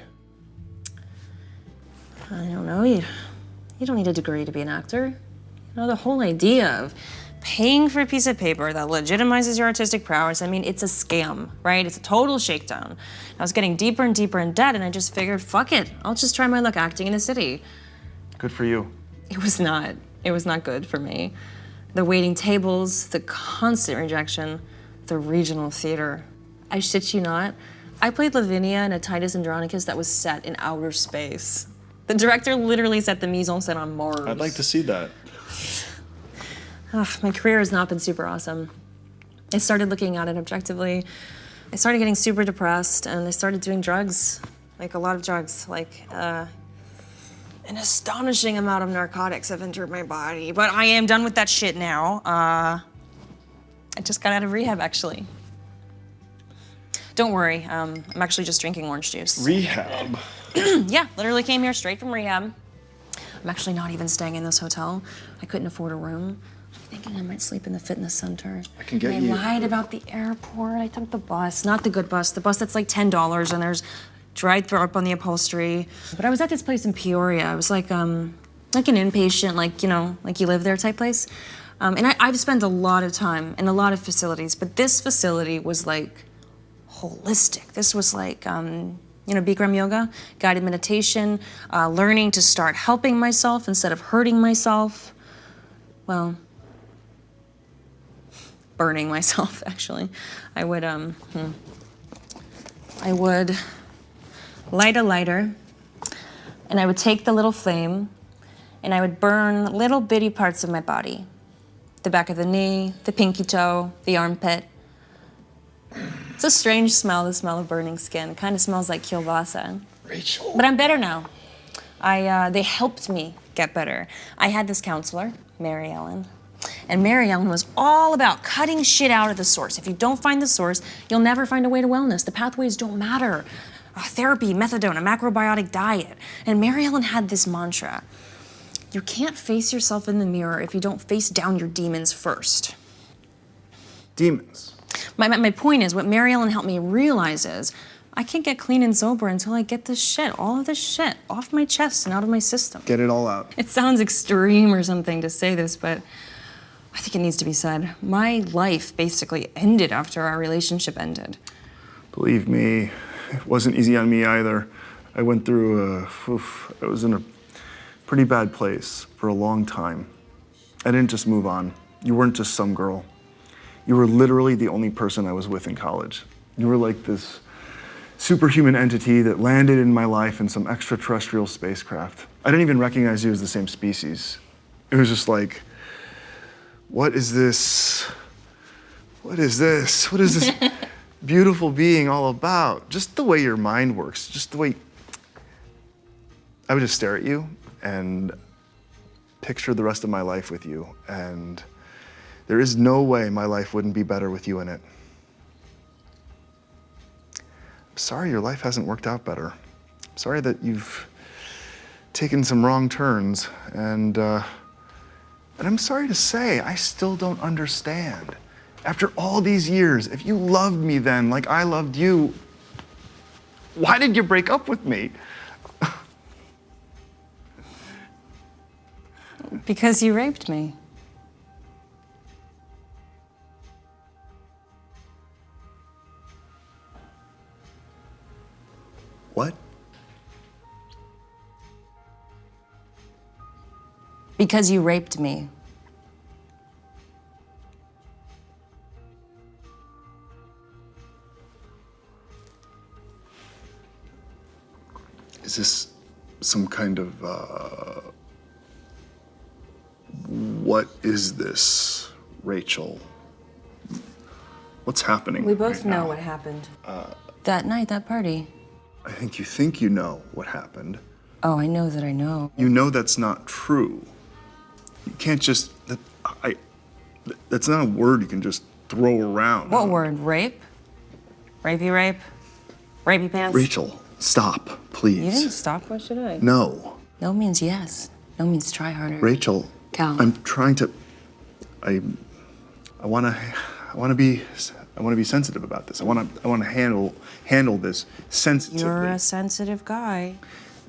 I don't know. You don't need a degree to be an actor. The whole idea of paying for a piece of paper that legitimizes your artistic prowess, it's a scam, right? It's a total shakedown. I was getting deeper and deeper in debt, and I just figured, fuck it. I'll just try my luck acting in a city. Good for you. It was not good for me. The waiting tables, the constant rejection, the regional theater. I shit you not. I played Lavinia in a Titus Andronicus that was set in outer space. The director literally set the mise en scène on Mars. I'd like to see that. My career has not been super awesome. I started looking at it objectively. I started getting super depressed, and I started doing drugs, a lot of drugs, An astonishing amount of narcotics have entered my body, but I am done with that shit now. I just got out of rehab, actually. Don't worry, I'm actually just drinking orange juice. Rehab? Yeah, literally came here straight from rehab. I'm actually not even staying in this hotel. I couldn't afford a room. I'm thinking I might sleep in the fitness center. I can get and you. I lied about the airport. I took the bus, not the good bus, the bus that's like $10 and there's dried throw up on the upholstery. But I was at this place in Peoria. I was like an inpatient, like, you know, like you live there type place. And I've spent a lot of time in a lot of facilities, but this facility was like holistic. This was like, Bikram yoga, guided meditation, learning to start helping myself instead of hurting myself. Well, burning myself, actually. I would light a lighter, and I would take the little flame, and I would burn little bitty parts of my body. The back of the knee, the pinky toe, the armpit. It's a strange smell, the smell of burning skin. It kind of smells like kielbasa. Rachel. But I'm better now. They helped me get better. I had this counselor, Mary Ellen, and Mary Ellen was all about cutting shit out of the source. If you don't find the source, you'll never find a way to wellness. The pathways don't matter. Therapy, methadone, a macrobiotic diet. And Mary Ellen had this mantra: you can't face yourself in the mirror if you don't face down your demons first. Demons? My point is, what Mary Ellen helped me realize is, I can't get clean and sober until I get this shit, all of this shit, off my chest and out of my system. Get it all out. It sounds extreme or something to say this, but I think it needs to be said. My life basically ended after our relationship ended. Believe me, it wasn't easy on me either. I went through I was in a pretty bad place for a long time. I didn't just move on. You weren't just some girl. You were literally the only person I was with in college. You were like this superhuman entity that landed in my life in some extraterrestrial spacecraft. I didn't even recognize you as the same species. It was just like, what is this? What is this? What is this beautiful being all about? Just the way your mind works, just the way I would just stare at you and picture the rest of my life with you, and there is no way my life wouldn't be better with you in it. I'm sorry your life hasn't worked out better. I'm sorry that you've taken some wrong turns, and I'm sorry to say, I still don't understand. After all these years, if you loved me then like I loved you, why did you break up with me? Because you raped me. What? Because you raped me. Is this some kind of, what is this, Rachel? What's happening? We both right know now? what happened. That night, that party. I think you know what happened. Oh, I know that I know. You know that's not true. You can't just, that's not a word you can just throw around. What word? Rape? Rapey rape? Rapey pants? Rachel, stop, please. You didn't stop, why should I? No. No means yes. No means try harder. Rachel, Cal. I'm trying to, I want to be sensitive about this. I want to handle this sensitively. You're a sensitive guy.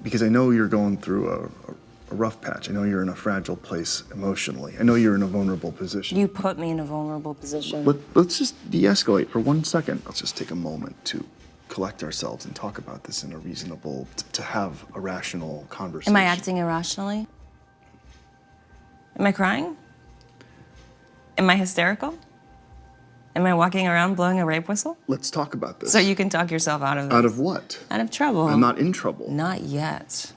Because I know you're going through a rough patch. I know you're in a fragile place emotionally. I know you're in a vulnerable position. You put me in a vulnerable position. Let's just de-escalate for 1 second. Let's just take a moment to collect ourselves and talk about this in a reasonable, to have a rational conversation. Am I acting irrationally? Am I crying? Am I hysterical? Am I walking around blowing a rape whistle? Let's talk about this. So you can talk yourself out of this. Out of what? Out of trouble. I'm not in trouble. Not yet.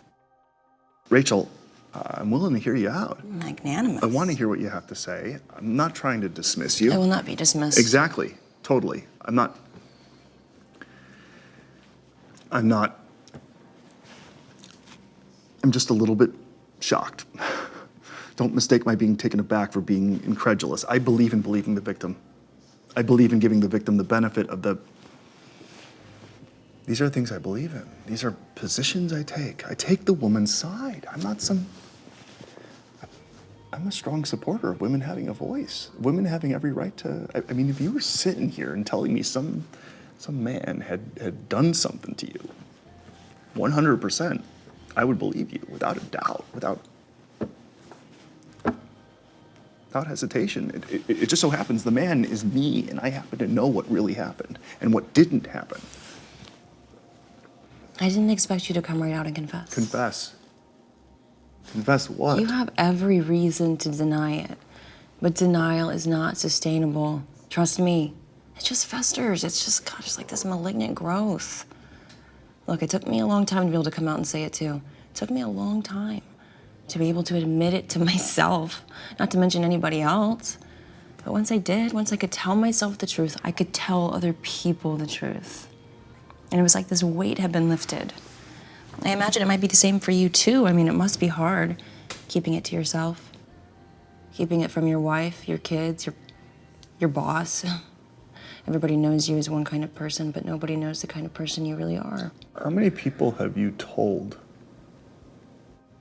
Rachel, I'm willing to hear you out. Magnanimous. I want to hear what you have to say. I'm not trying to dismiss you. I will not be dismissed. Exactly. Totally. I'm not. am just a little bit shocked. Don't mistake my being taken aback for being incredulous. I believe in believing the victim. I believe in giving the victim the benefit of the... These are things I believe in. These are positions I take. I take the woman's side. I'm a strong supporter of women having a voice, women having every right to... I mean, if you were sitting here and telling me some man had done something to you, 100%, I would believe you without a doubt, without hesitation. It just so happens the man is me, and I happen to know what really happened and what didn't happen. I didn't expect you to come right out and confess. Confess. Confess what? You have every reason to deny it, but denial is not sustainable. Trust me. It just festers. It's just, gosh, like this malignant growth. Look, it took me a long time to be able to come out and say it too. It took me a long time to be able to admit it to myself, not to mention anybody else. But once I did, once I could tell myself the truth, I could tell other people the truth. And it was like this weight had been lifted. I imagine it might be the same for you too. I mean, it must be hard keeping it to yourself, keeping it from your wife, your kids, your boss. Everybody knows you as one kind of person, but nobody knows the kind of person you really are. How many people have you told?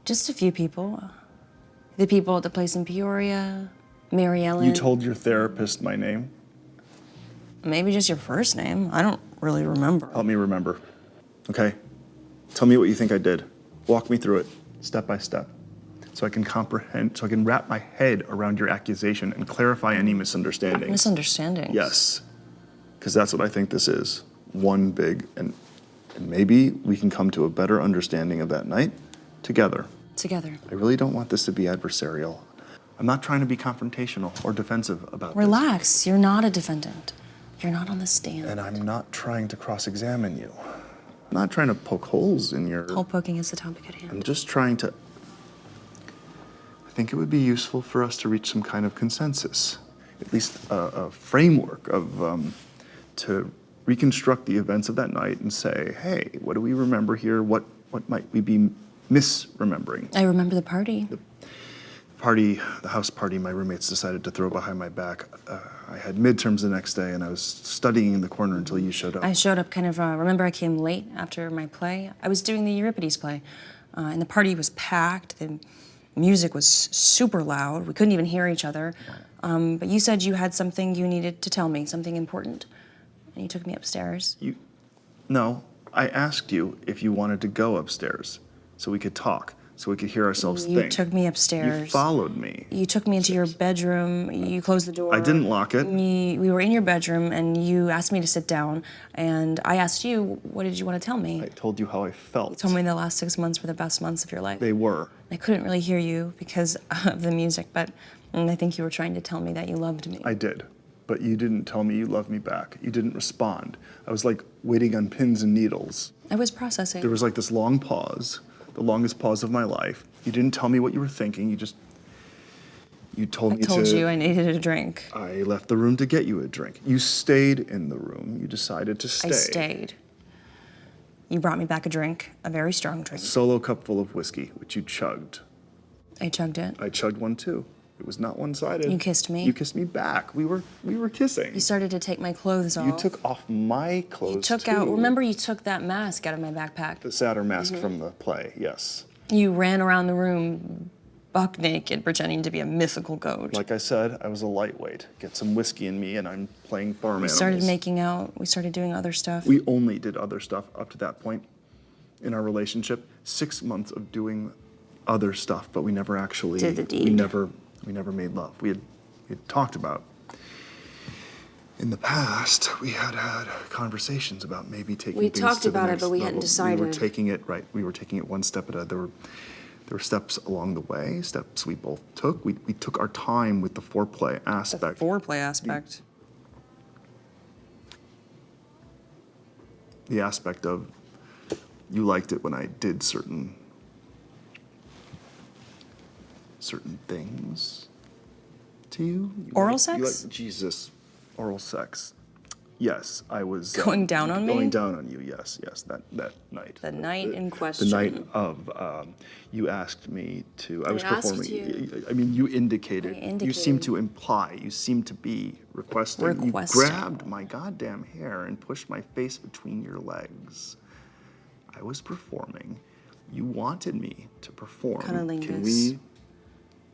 Just a few people. The people at the place in Peoria, Mary Ellen. You told your therapist my name? Maybe just your first name. I don't really remember. Help me remember, okay? Tell me what you think I did. Walk me through it, step by step, so I can comprehend, so I can wrap my head around your accusation and clarify any misunderstandings. Misunderstandings? Yes, because that's what I think this is. One big, and maybe we can come to a better understanding of that night together. Together. I really don't want this to be adversarial. I'm not trying to be confrontational or defensive about Relax, you're not a defendant. You're not on the stand. And I'm not trying to cross-examine you. I'm not trying to poke holes in your... Hole poking is the topic at hand. I'm just trying to... I think it would be useful for us to reach some kind of consensus, at least a framework of, to reconstruct the events of that night and say, hey, what do we remember here? What might we be misremembering? I remember the party. The house party my roommates decided to throw behind my back. I had midterms the next day, and I was studying in the corner until you showed up. I showed up kind of, remember I came late after my play? I was doing the Euripides play, and the party was packed. The music was super loud. We couldn't even hear each other. But you said you had something you needed to tell me, something important, and you took me upstairs. No, I asked you if you wanted to go upstairs so we could talk, so we could hear ourselves think. You took me upstairs. You followed me. You took me into your bedroom. You closed the door. I didn't lock it. We were in your bedroom, and you asked me to sit down, and I asked you, what did you want to tell me? I told you how I felt. You told me the last 6 months were the best months of your life. They were. I couldn't really hear you because of the music, but I think you were trying to tell me that you loved me. I did, but you didn't tell me you loved me back. You didn't respond. I was like waiting on pins and needles. I was processing. There was like this long pause, the longest pause of my life. You didn't tell me what you were thinking. You told me to... I told you I needed a drink. I left the room to get you a drink. You stayed in the room. You decided to stay. I stayed. You brought me back a drink, a very strong drink. Solo cup full of whiskey, which you chugged. I chugged it. I chugged one too. It was not one-sided. You kissed me. You kissed me back. We were kissing. You started to take my clothes off. You took off my clothes You took too. out, remember you took that mask out of my backpack? The satyr mask from the play, yes. You ran around the room buck naked, pretending to be a mythical goat. Like I said, I was a lightweight. Get some whiskey in me and I'm playing farm animals. We started making out. We started doing other stuff. We only did other stuff up to that point in our relationship. 6 months of doing other stuff, but we never actually... Did the deed. We never made love. We had talked about... In the past, we had conversations about maybe taking We things talked to the about it, next but we hadn't level. We were decided. taking it, right, we were taking it one step at a... There were steps along the way, steps we both took. We took our time with the foreplay aspect. The foreplay aspect. The aspect of you liked it when I did certain things to you. Oral You sex? like, Jesus, oral sex. Yes, I was Going down on me? Going down on you. Yes, that night. The night in question. The night of you asked me to. I was asked performing. you. I mean, you indicated. I You indicated. seemed to imply. You seemed to be requesting. Requesting. You grabbed my goddamn hair and pushed my face between your legs. I was performing. You wanted me to perform. Cunnilingus. Can we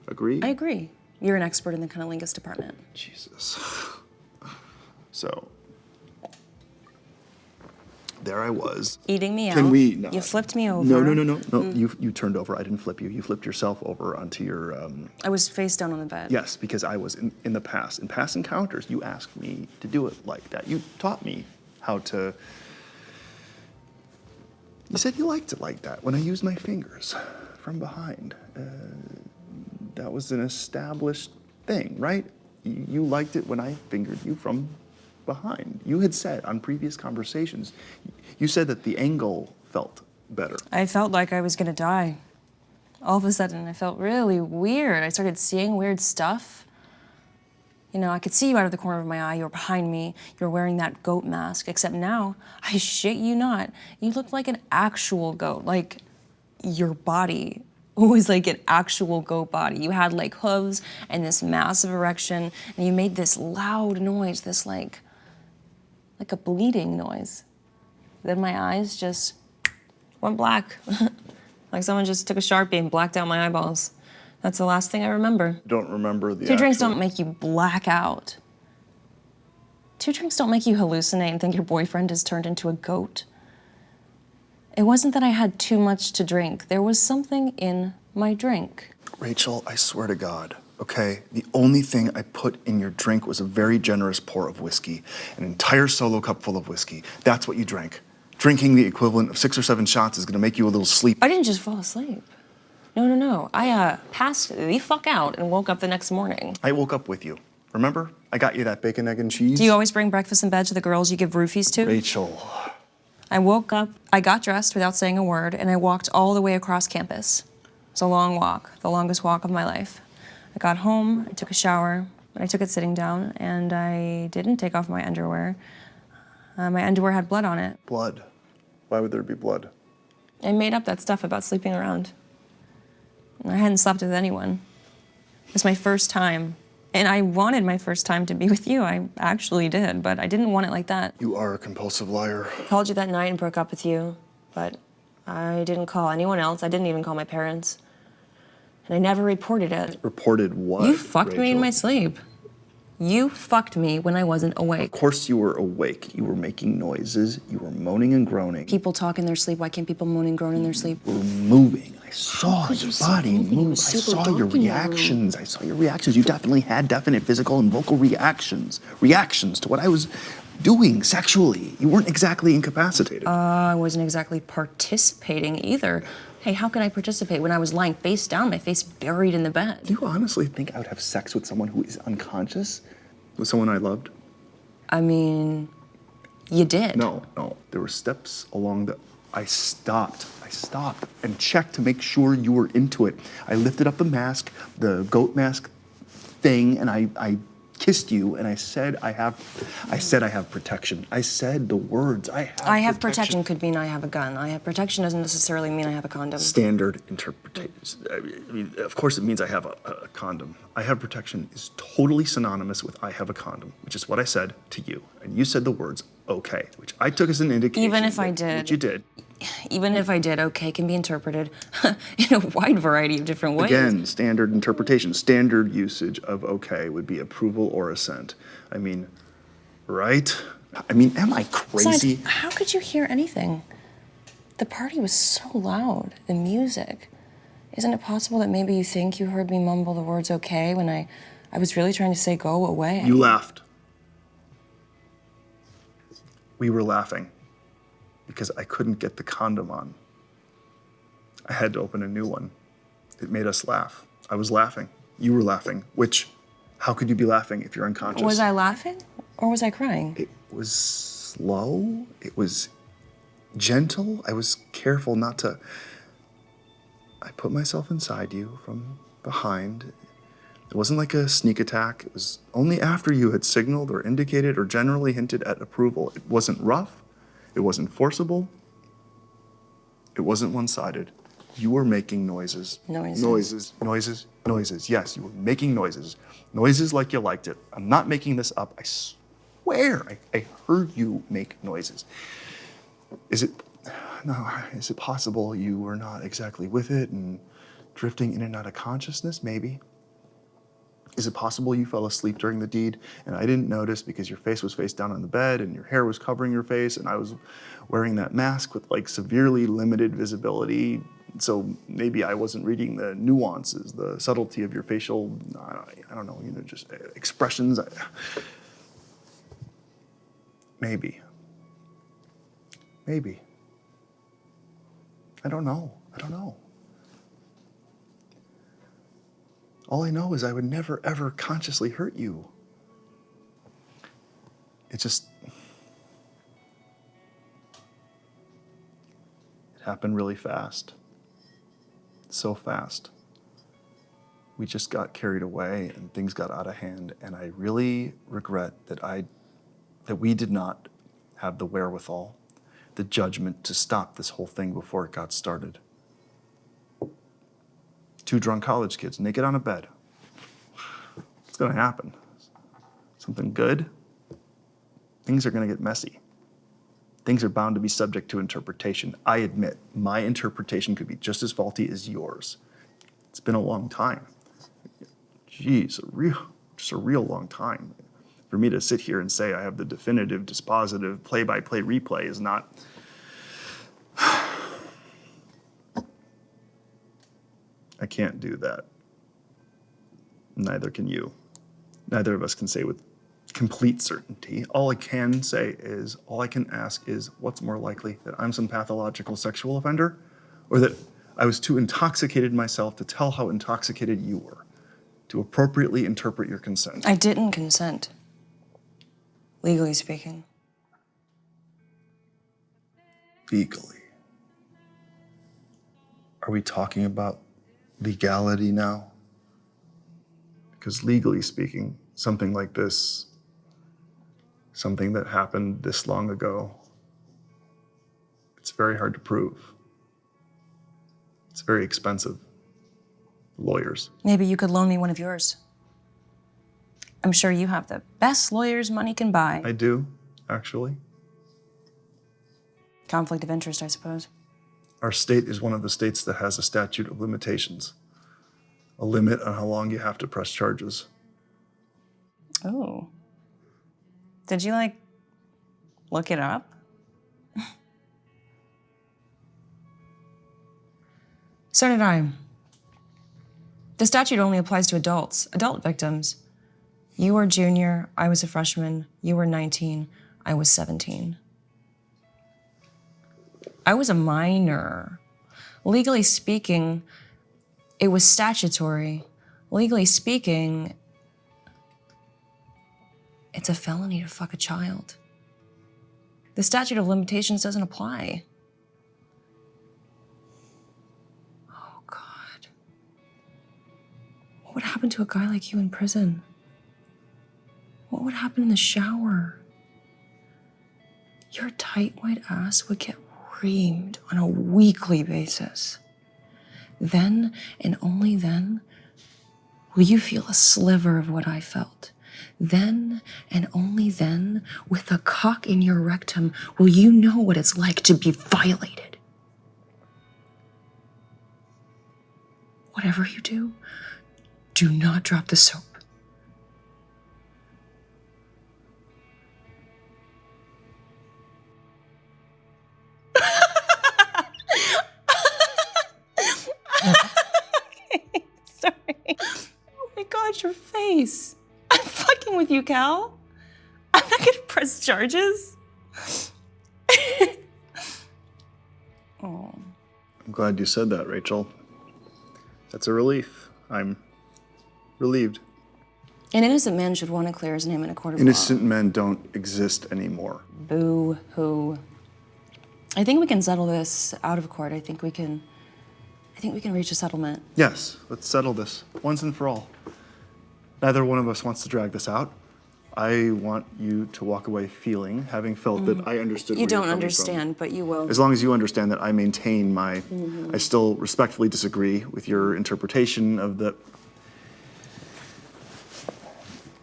agree? I agree. You're an expert in the cunnilingus department. Jesus. So, there I was. Eating me out. Can we? No. You flipped me over. No. You turned over. I didn't flip you. You flipped yourself over onto your. I was face down on the bed. Yes, because I was in the past. In past encounters, you asked me to do it like that. You taught me how to. You said you liked it like that when I used my fingers from behind. That was an established thing, right? You liked it when I fingered you from behind. You had said on previous conversations, you said that the angle felt better. I felt like I was gonna die. All of a sudden, I felt really weird. I started seeing weird stuff. You know, I could see you out of the corner of my eye. You were behind me. You were wearing that goat mask. Except now, I shit you not, you looked like an actual goat. Like, your body was like an actual goat body. You had like hooves and this massive erection, and you made this loud noise, this like a bleeding noise. Then my eyes just went black. Like someone just took a Sharpie and blacked out my eyeballs. That's the last thing I remember. Don't remember the 2 drinks actual- don't make you black out. 2 drinks don't make you hallucinate and think your boyfriend has turned into a goat. It wasn't that I had too much to drink. There was something in my drink. Rachel, I swear to God, okay? The only thing I put in your drink was a very generous pour of whiskey, an entire solo cup full of whiskey. That's what you drank. Drinking the equivalent of 6 or 7 shots is gonna make you a little sleepy. I didn't just fall asleep. No. I passed the fuck out and woke up the next morning. I woke up with you. Remember? I got you that bacon, egg, and cheese. Do you always bring breakfast in bed to the girls you give roofies to? Rachel. I woke up, I got dressed without saying a word, and I walked all the way across campus. It's a long walk, the longest walk of my life. I got home, I took a shower, but I took it sitting down, and I didn't take off my underwear. My underwear had blood on it. Blood. Why would there be blood? I made up that stuff about sleeping around. I hadn't slept with anyone. It was my first time. And I wanted my first time to be with you. I actually did, but I didn't want it like that. You are a compulsive liar. I called you that night and broke up with you, but I didn't call anyone else. I didn't even call my parents. And I never reported it. Reported what? You fucked me in Rachel? my sleep. You fucked me when I wasn't awake. Of course you were awake. You were making noises. You were moaning and groaning. People talk in their sleep. Why can't people moan and groan in their sleep? You were moving. I saw could your you see body anything? It move. I was super saw dark your in your room. reactions. I saw your reactions. You definitely had definite physical and vocal reactions. Reactions to what I was doing sexually. You weren't exactly incapacitated. I wasn't exactly participating either. Hey, how could I participate when I was lying face down, my face buried in the bed? Do you honestly think I would have sex with someone who is unconscious? With someone I loved? I mean, you did. No. There were steps along the... I stopped and checked to make sure you were into it. I lifted up the mask, the goat mask thing, and I kissed you, and I said I have protection. I said the words, I have protection could mean I have a gun. I have protection doesn't necessarily mean I have a condom. Standard interpretation. I mean, of course it means I have a condom. I have protection is totally synonymous with I have a condom, which is what I said to you. And you said the words, okay, which I took as an indication. Even if I did. Which you did. Even if I did, okay can be interpreted in a wide variety of different ways. Again, standard interpretation. Standard usage of okay would be approval or assent. I mean, right? I mean, am I crazy? Besides, how could you hear anything? The party was so loud, the music. Isn't it possible that maybe you think you heard me mumble the words okay when I was really trying to say go away? You laughed. We were laughing because I couldn't get the condom on. I had to open a new one. It made us laugh. I was laughing. You were laughing, which, how could you be laughing if you're unconscious? Was I laughing or was I crying? It was slow. It was gentle. I was careful not to... I put myself inside you from behind. It wasn't like a sneak attack. It was only after you had signaled or indicated or generally hinted at approval. It wasn't rough. It wasn't forcible. It wasn't one-sided. You were making noises. Noises. Yes, you were making noises. Noises like you liked it. I'm not making this up. I swear I heard you make noises. Is it possible you were not exactly with it and drifting in and out of consciousness? Maybe. Is it possible you fell asleep during the deed and I didn't notice because your face was face down on the bed and your hair was covering your face and I was wearing that mask with like severely limited visibility? So maybe I wasn't reading the nuances, the subtlety of your facial, I don't know, just expressions. Maybe. I don't know. All I know is I would never, ever consciously hurt you. It happened really fast. So fast. We just got carried away and things got out of hand, and I really regret that we did not have the wherewithal, the judgment to stop this whole thing before it got started. 2 drunk college kids naked on a bed. What's gonna happen? Something good? Things are gonna get messy. Things are bound to be subject to interpretation. I admit, my interpretation could be just as faulty as yours. It's been a long time. Geez, just a real long time. For me to sit here and say I have the definitive, dispositive, play-by-play replay is not... I can't do that. Neither can you. Neither of us can say with complete certainty. All I can ask is, what's more likely, that I'm some pathological sexual offender, or that I was too intoxicated myself to tell how intoxicated you were, to appropriately interpret your consent? I didn't consent, legally speaking. Legally. Are we talking about legality now? Because legally speaking, something like this, something that happened this long ago, it's very hard to prove. It's very expensive. Lawyers. Maybe you could loan me one of yours. I'm sure you have the best lawyers money can buy. I do, actually. Conflict of interest, I suppose. Our state is one of the states that has a statute of limitations, a limit on how long you have to press charges. Oh. Did you, look it up? So did I. The statute only applies to adults, adult victims. You were a junior, I was a freshman. You were 19, I was 17. I was a minor. Legally speaking, it was statutory. Legally speaking, it's a felony to fuck a child. The statute of limitations doesn't apply. Oh, God. What would happen to a guy like you in prison? What would happen in the shower? Your tight white ass would get reamed on a weekly basis. Then, and only then, will you feel a sliver of what I felt. Then, and only then, with a cock in your rectum, will you know what it's like to be violated. Whatever you do, do not drop the soap. Sorry. Oh my God, your face. I'm fucking with you, Cal. I'm not gonna press charges. Oh. I'm glad you said that, Rachel. That's a relief. I'm relieved. An innocent man should want to clear his name in a court of Innocent men don't exist anymore. law. Boo-hoo. I think we can settle this out of court. I think we can reach a settlement. Yes, let's settle this once and for all. Neither one of us wants to drag this out. I want you to walk away feeling, having felt that I understood You where you're don't coming understand, but you will. from. As long as you understand that I maintain my, I still respectfully disagree with your interpretation of the.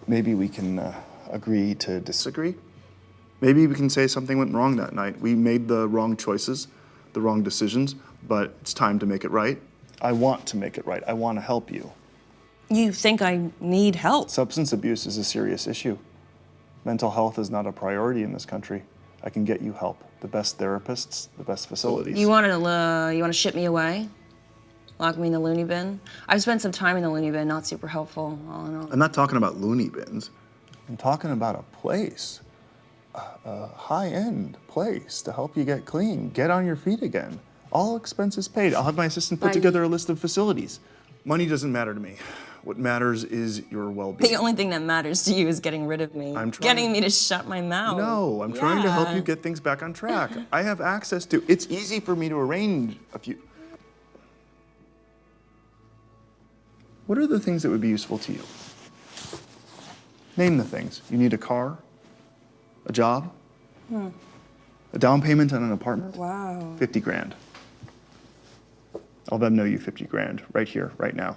Maybe we can agree to disagree. Maybe we can say something went wrong that night. We made the wrong choices, the wrong decisions, but it's time to make it right. I want to make it right. I want to help you. You think I need help? Substance abuse is a serious issue. Mental health is not a priority in this country. I can get you help. The best therapists, the best facilities. You want to ship me away? Lock me in the loony bin? I've spent some time in the loony bin, not super helpful, all in all. I'm not talking about loony bins. I'm talking about a place, a high-end place to help you get clean, get on your feet again. All expenses paid. I'll have my assistant put together a list of facilities. Money doesn't matter to me. What matters is your well-being. The only thing that matters to you is getting rid of me. I'm trying- Getting me to shut my mouth. No, I'm trying to help Yeah. you get things back on track. I have access to, it's easy for me to arrange a few. What are the things that would be useful to you? Name the things. You need a car, a job, a down payment on an apartment. Wow. 50 grand. I'll have them know you 50 grand right here, right now.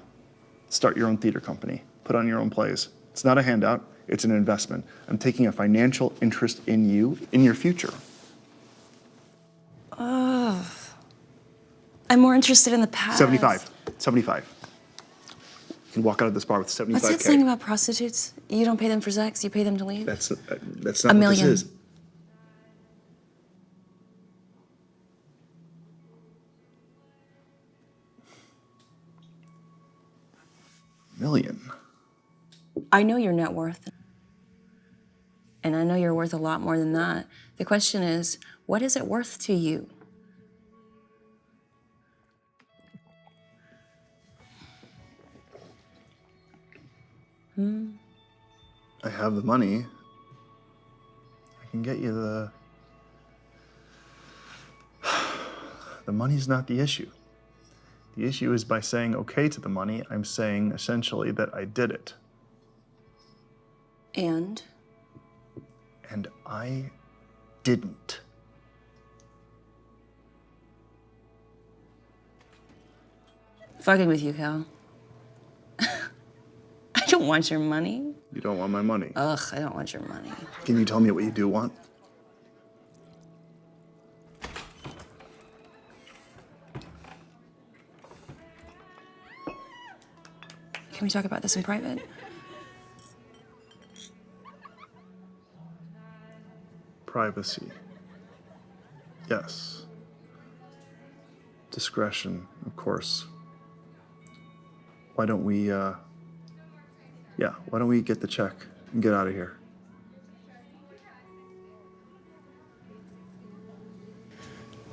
Start your own theater company. Put on your own plays. It's not a handout, it's an investment. I'm taking a financial interest in you, in your future. I'm more interested in the past. 75. 75. You can walk out of this bar with 75K. What's that saying about prostitutes? You don't pay them for sex, you pay them to leave? That's not A what million. this is. Million. I know your net worth. And I know you're worth a lot more than that. The question is, what is it worth to you? I have the money. I can get you the... The money's not the issue. The issue is by saying okay to the money, I'm saying essentially that I did it. And? And I didn't. Fucking with you, Cal. I don't want your money. You don't want my money. Ugh, I don't want your money. Can you tell me what you do want? Can we talk about this in private? Privacy. Yes. Discretion, of course. Why don't we, why don't we get the check and get out of here?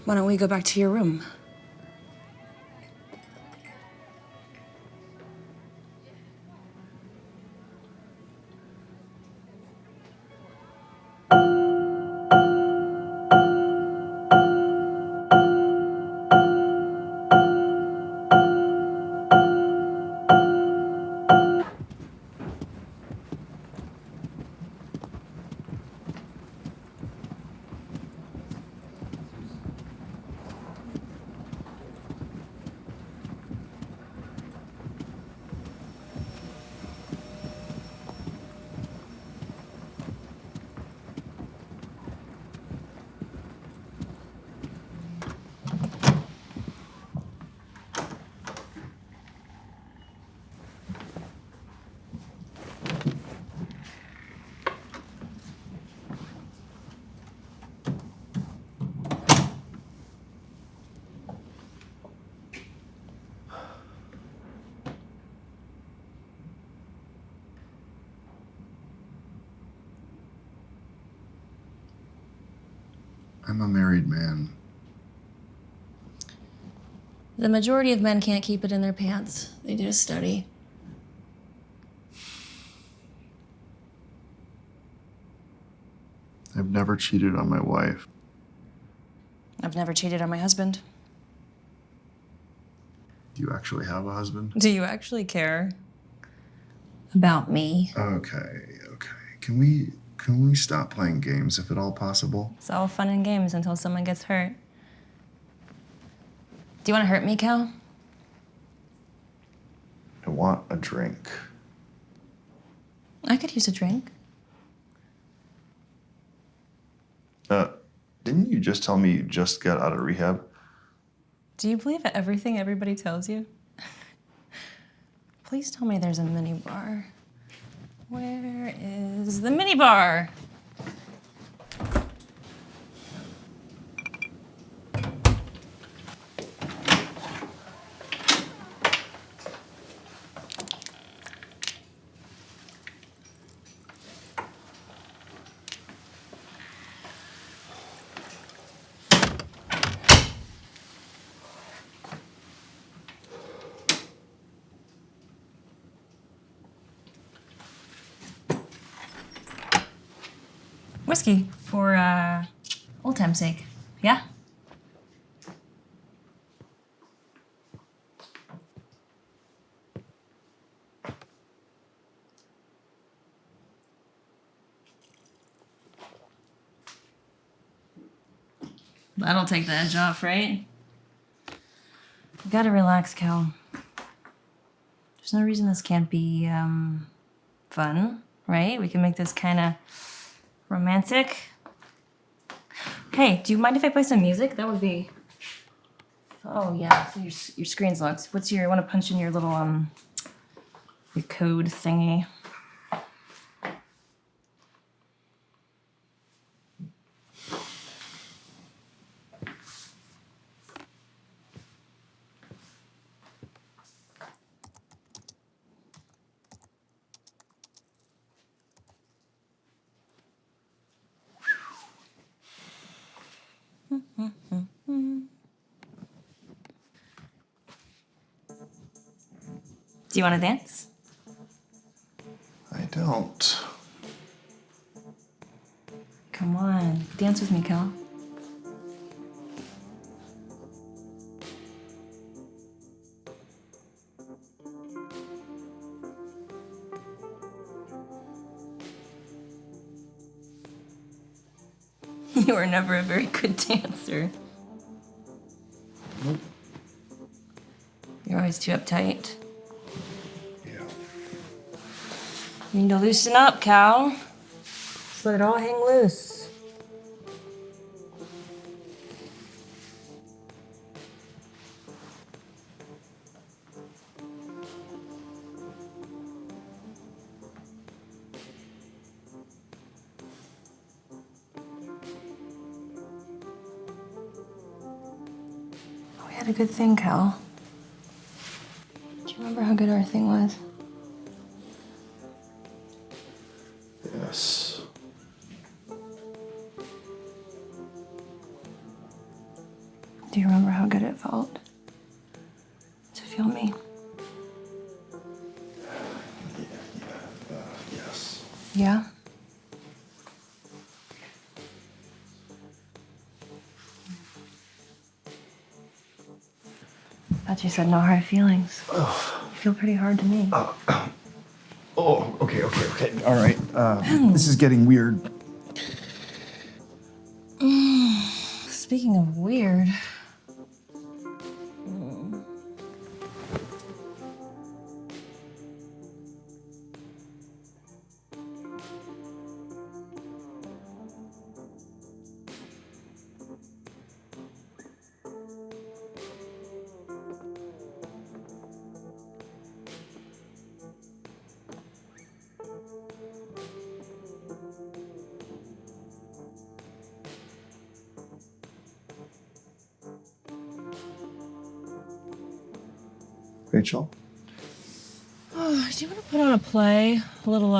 Why don't we go back to your room? I'm a married man. The majority of men can't keep it in their pants. They did a study. I've never cheated on my wife. I've never cheated on my husband. Do you actually have a husband? Do you actually care About me. Okay. Can we stop playing games if at all possible? It's all fun and games until someone gets hurt. Do you want to hurt me, Cal? I want a drink. I could use a drink. Didn't you just tell me you just got out of rehab? Do you believe everything everybody tells you? Please tell me there's a mini bar. Where is the mini bar? Whiskey for old time's sake. Yeah? That'll take the edge off, right? You gotta relax, Cal. There's no reason this can't be fun, right? We can make this kind of romantic. Hey, do you mind if I play some music? That would be. Oh yeah, so your screen's locked. What's your? I want to punch in your little your code thingy. Do you want to dance? I don't. Come on, dance with me, Cal. You were never a very good dancer. Nope. You're always too uptight. Yeah. You need to loosen up, Cal. Just let it all hang loose. We had a good thing, Cal. Do you remember how good our thing was? Yes. Do you remember how good it felt to feel me? Yes. Yeah? Thought you said no hard feelings. You feel pretty hard to me. Oh, okay. All right. This is getting weird. Speaking of weird. Rachel? Do you want to put on a play? A little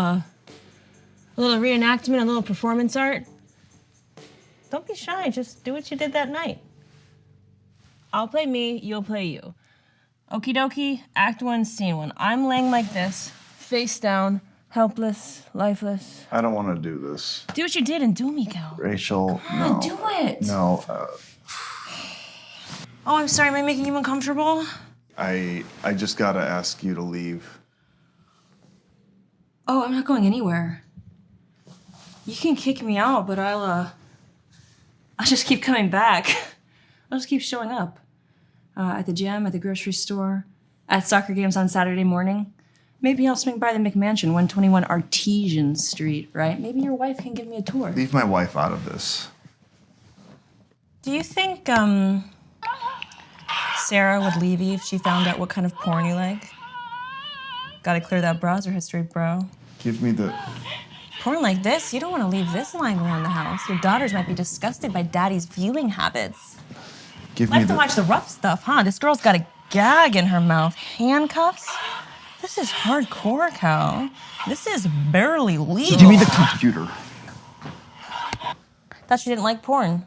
reenactment, a little performance art? Don't be shy, just do what you did that night. I'll play me, you'll play you. Okie dokie, act one, scene one. I'm laying like this, face down, helpless, lifeless. I don't want to do this. Do what you did and do me, Cal. Rachel, Come no. on, do it. No, Oh, I'm sorry, am I making you uncomfortable? I just gotta ask you to leave. Oh, I'm not going anywhere. You can kick me out, but I'll just keep coming back. I'll just keep showing up. At the gym, at the grocery store, at soccer games on Saturday morning. Maybe I'll swing by the McMansion, 121 Artesian Street, right? Maybe your wife can give me a tour. Leave my wife out of this. Do you think, Sarah would leave you if she found out what kind of porn you like? Gotta clear that browser history, bro. Give me the... Porn like this, you don't want to leave this lying around the house. Your daughters might be disgusted by daddy's viewing habits. Give me Like the... to watch the rough stuff, huh? This girl's got a gag in her mouth. Handcuffs? This is hardcore, Cal. This is barely legal. Give me the computer. Thought you didn't like porn.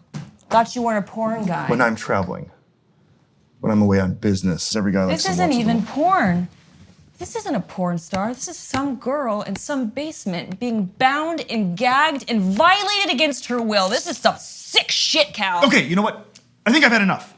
Thought you weren't a porn guy. When I'm traveling. When I'm away on business. Every guy likes This to isn't watch even them. porn. This isn't a porn star. This is some girl in some basement being bound and gagged and violated against her will. This is some sick shit, Cal. Okay, you know what? I think I've had enough.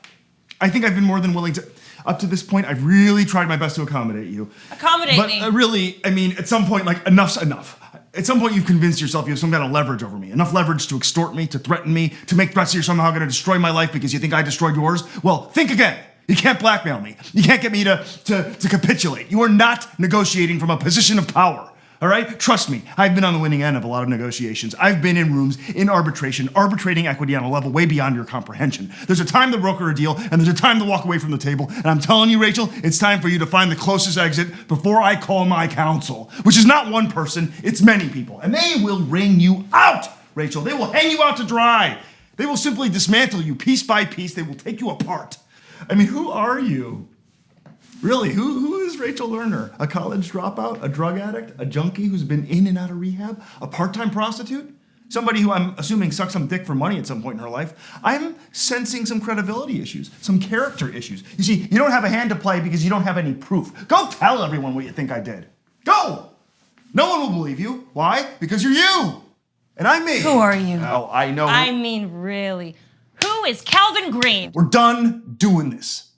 I think I've been more than willing to... Up to this point, I've really tried my best to accommodate you. Accommodate me. But really, I mean, at some point, like, enough's enough. At some point, you've convinced yourself you have some kind of leverage over me. Enough leverage to extort me, to threaten me, to make threats that you're somehow going to destroy my life because you think I destroyed yours. Well, think again. You can't blackmail me. You can't get me to capitulate. You are not negotiating from a position of power. All right? Trust me, I've been on the winning end of a lot of negotiations. I've been in rooms, in arbitration, arbitrating equity on a level way beyond your comprehension. There's a time to broker a deal, and there's a time to walk away from the table. And I'm telling you, Rachel, it's time for you to find the closest exit before I call my counsel, which is not one person, it's many people. And they will wring you out, Rachel. They will hang you out to dry. They will simply dismantle you piece by piece. They will take you apart. I mean, who are you? Really, who is Rachel Lerner? A college dropout? A drug addict? A junkie who's been in and out of rehab? A part-time prostitute? Somebody who I'm assuming sucked some dick for money at some point in her life? I'm sensing some credibility issues, some character issues. You see, you don't have a hand to play because you don't have any proof. Go tell everyone what you think I did. Go! No one will believe you. Why? Because you're you. And I'm me. Who are you? Oh, I know. I mean, really. Who is Calvin Green? We're done doing this.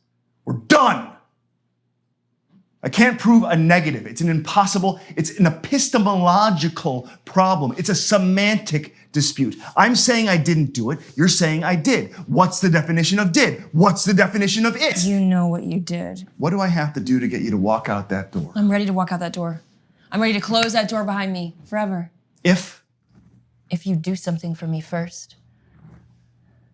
We're done. I can't prove a negative. It's an epistemological problem. It's a semantic dispute. I'm saying I didn't do it. You're saying I did. What's the definition of did? What's the definition of it? You know what you did. What do I have to do to get you to walk out that door? I'm ready to walk out that door. I'm ready to close that door behind me forever. If? If you do something for me first.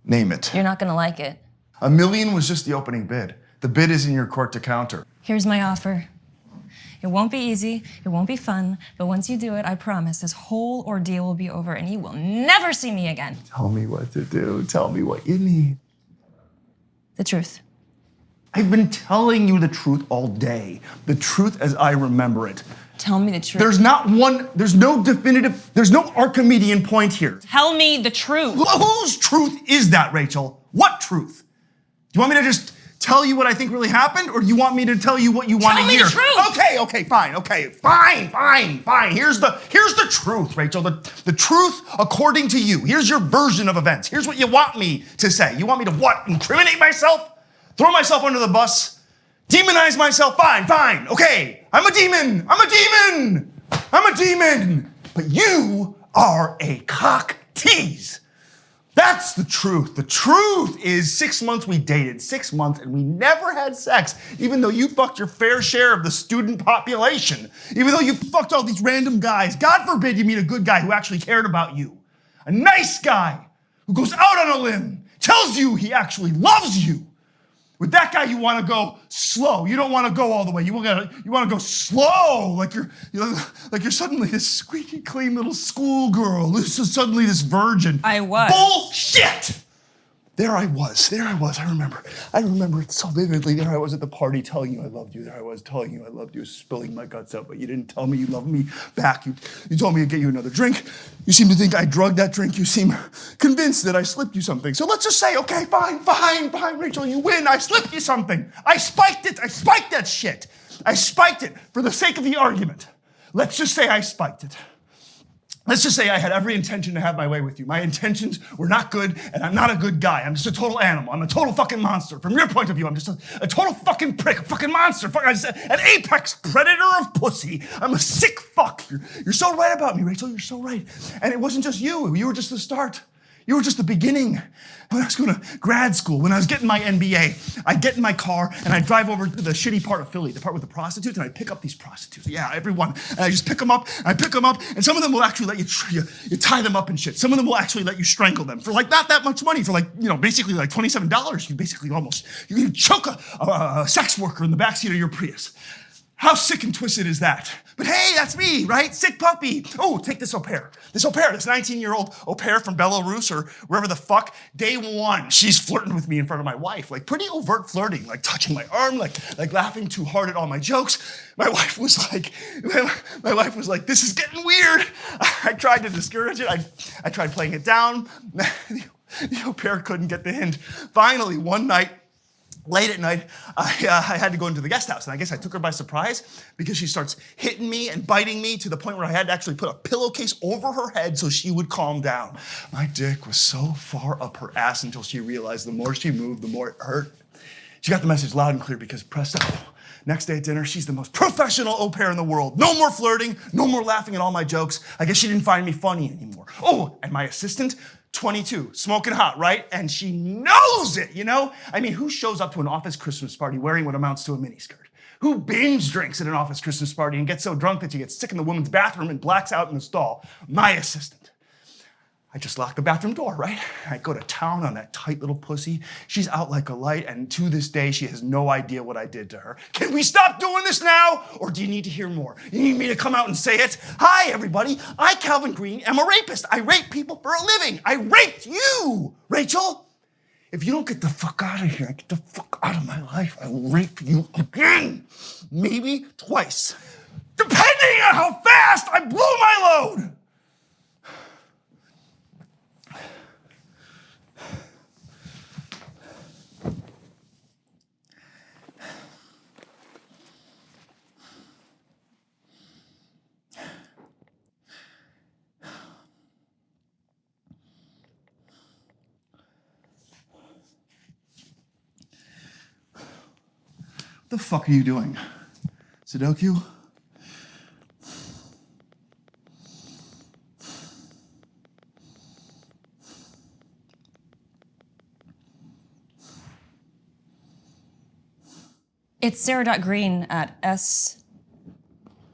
Name it. You're not gonna like it. $1 million was just the opening bid. The bid is in your court to counter. Here's my offer. It won't be easy, it won't be fun, but once you do it, I promise this whole ordeal will be over and you will never see me again. Tell me what to do. Tell me what you need. The truth. I've been telling you the truth all day. The truth as I remember it. Tell me the truth. There's no Archimedean point here. Tell me the truth. Whose truth is that, Rachel? What truth? Do you want me to just tell you what I think really happened, or do you want me to tell you what you want to hear? Tell me the truth! Fine. Here's the truth, Rachel. The truth according to you. Here's your version of events. Here's what you want me to say. You want me to what? Incriminate myself? Throw myself under the bus? Demonize myself? Fine. Okay. I'm a demon. But you are a cock tease. That's the truth. The truth is 6 months we dated, 6 months, and we never had sex, even though you fucked your fair share of the student population, even though you fucked all these random guys. God forbid you meet a good guy who actually cared about you. A nice guy who goes out on a limb, tells you he actually loves you. With that guy, you want to go slow. You don't want to go all the way. You want to go slow, like you're suddenly this squeaky clean little schoolgirl. This is suddenly this virgin. I was. Bullshit! There I was. I remember it so vividly. There I was at the party telling you I loved you. There I was telling you I loved you, spilling my guts out, but you didn't tell me you loved me back. You told me to get you another drink. You seem to think I drugged that drink. You seem convinced that I slipped you something. So let's just say, okay, fine, Rachel, you win. I slipped you something. I spiked it. I spiked that shit. I spiked it for the sake of the argument. Let's just say I spiked it. Let's just say I had every intention to have my way with you. My intentions were not good, and I'm not a good guy. I'm just a total animal. I'm a total fucking monster. From your point of view, I'm just a total fucking prick, a fucking monster, an apex predator of pussy. I'm a sick fuck. You're so right about me, Rachel. You're so right. And it wasn't just you. You were just the start. You were just the beginning. When I was going to grad school, when I was getting my MBA, I'd get in my car and I'd drive over to the shitty part of Philly, the part with the prostitutes, and I'd pick up these prostitutes. Yeah, everyone. And I just pick them up, and I pick them up, and some of them will actually let you tie them up and shit. Some of them will actually let you strangle them for like not that much money, for like, basically like $27. You basically you choke a sex worker in the backseat of your Prius. How sick and twisted is that? But hey, that's me, right? Sick puppy. Oh, take this au pair. This 19-year-old au pair from Belarus or wherever the fuck. Day one, she's flirting with me in front of my wife. Like pretty overt flirting, like touching my arm, like laughing too hard at all my jokes. My wife was like, this is getting weird. I tried to discourage it. I tried playing it down. The au pair couldn't get the hint. Finally, one night, late at night, I had to go into the guest house, and I guess I took her by surprise because she starts hitting me and biting me to the point where I had to actually put a pillowcase over her head so she would calm down. My dick was so far up her ass until she realized the more she moved, the more it hurt. She got the message loud and clear because presto, next day at dinner, she's the most professional au pair in the world. No more flirting, no more laughing at all my jokes. I guess she didn't find me funny anymore. Oh, and my assistant, 22, smoking hot, right? And she knows it, I mean, who shows up to an office Christmas party wearing what amounts to a miniskirt? Who binge drinks at an office Christmas party and gets so drunk that you get sick in the women's bathroom and blacks out in the stall? My assistant. I just lock the bathroom door, right? I go to town on that tight little pussy. She's out like a light, and to this day, she has no idea what I did to her. Can we stop doing this now? Or do you need to hear more? You need me to come out and say it? Hi, everybody. I, Calvin Green, am a rapist. I rape people for a living. I raped you, Rachel. If you don't get the fuck out of here, get the fuck out of my life, I will rape you again. Maybe twice. Depending on how fast I blew my load. What the fuck are you doing? Sudoku? It's sarah.green at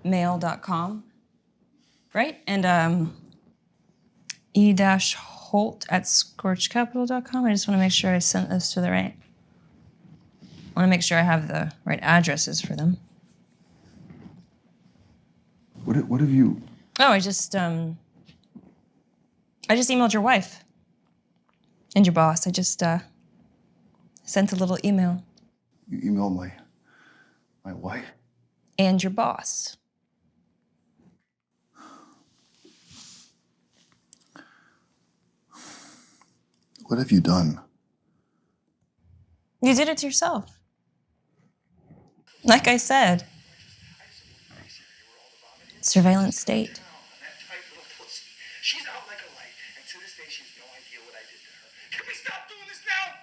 smail.com, right? And e-holt at scorchcapital.com. I just want to make sure I sent this to the right. I want to make sure I have the right addresses for them. What have you... Oh, I just emailed your wife and your boss. I just sent a little email. You emailed my wife? And your boss. What have you done? You did it to yourself. Like I said, surveillance state. She's out like a light, and to this day, she has no idea what I did to her. Can we stop doing this now?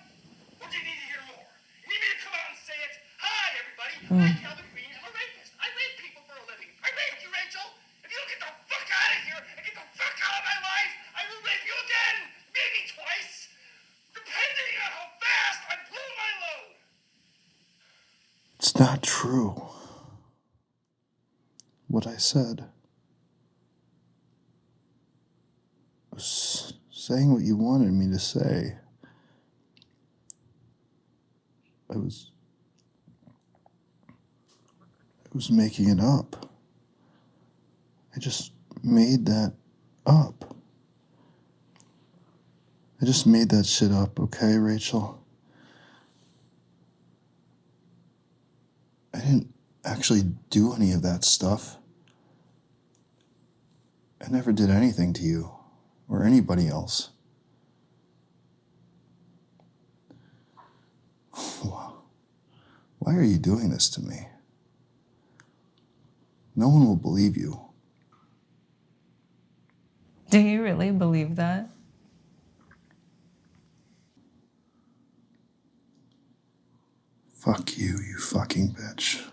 Or do you need to hear more? You need me to come out and say it? Hi, everybody. I'm Calvin Green. I'm a rapist. I rape people for a living. I raped you, Rachel. If you don't get the fuck out of here and get the fuck out of my life, I will rape you again. Maybe twice. Depending on how fast I blew my load. It's not true. What I said. Was saying what you wanted me to say. I was making it up. I just made that up. I just made that shit up, okay, Rachel? I didn't actually do any of that stuff. I never did anything to you or anybody else. Why are you doing this to me? No one will believe you. Do you really believe that? Fuck you, you fucking bitch.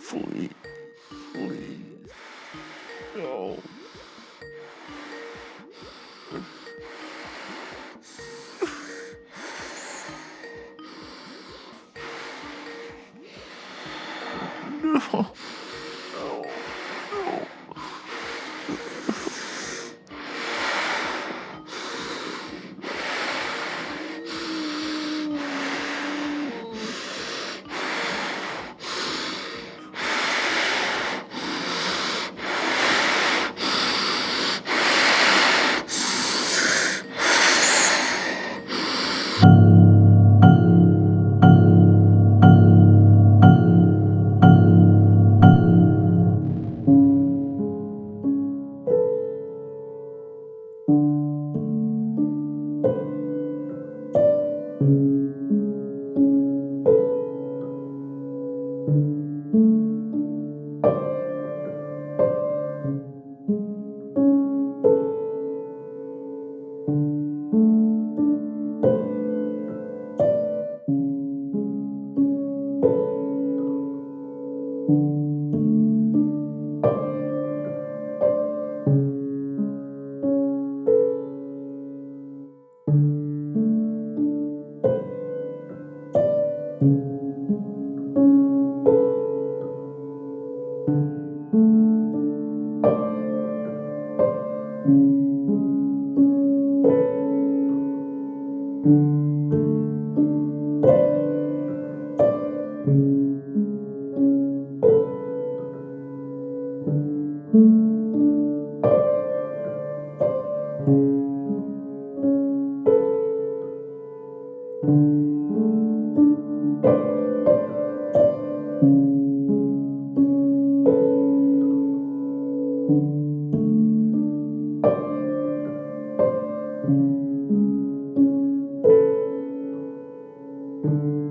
Please, please, no. No. No. No.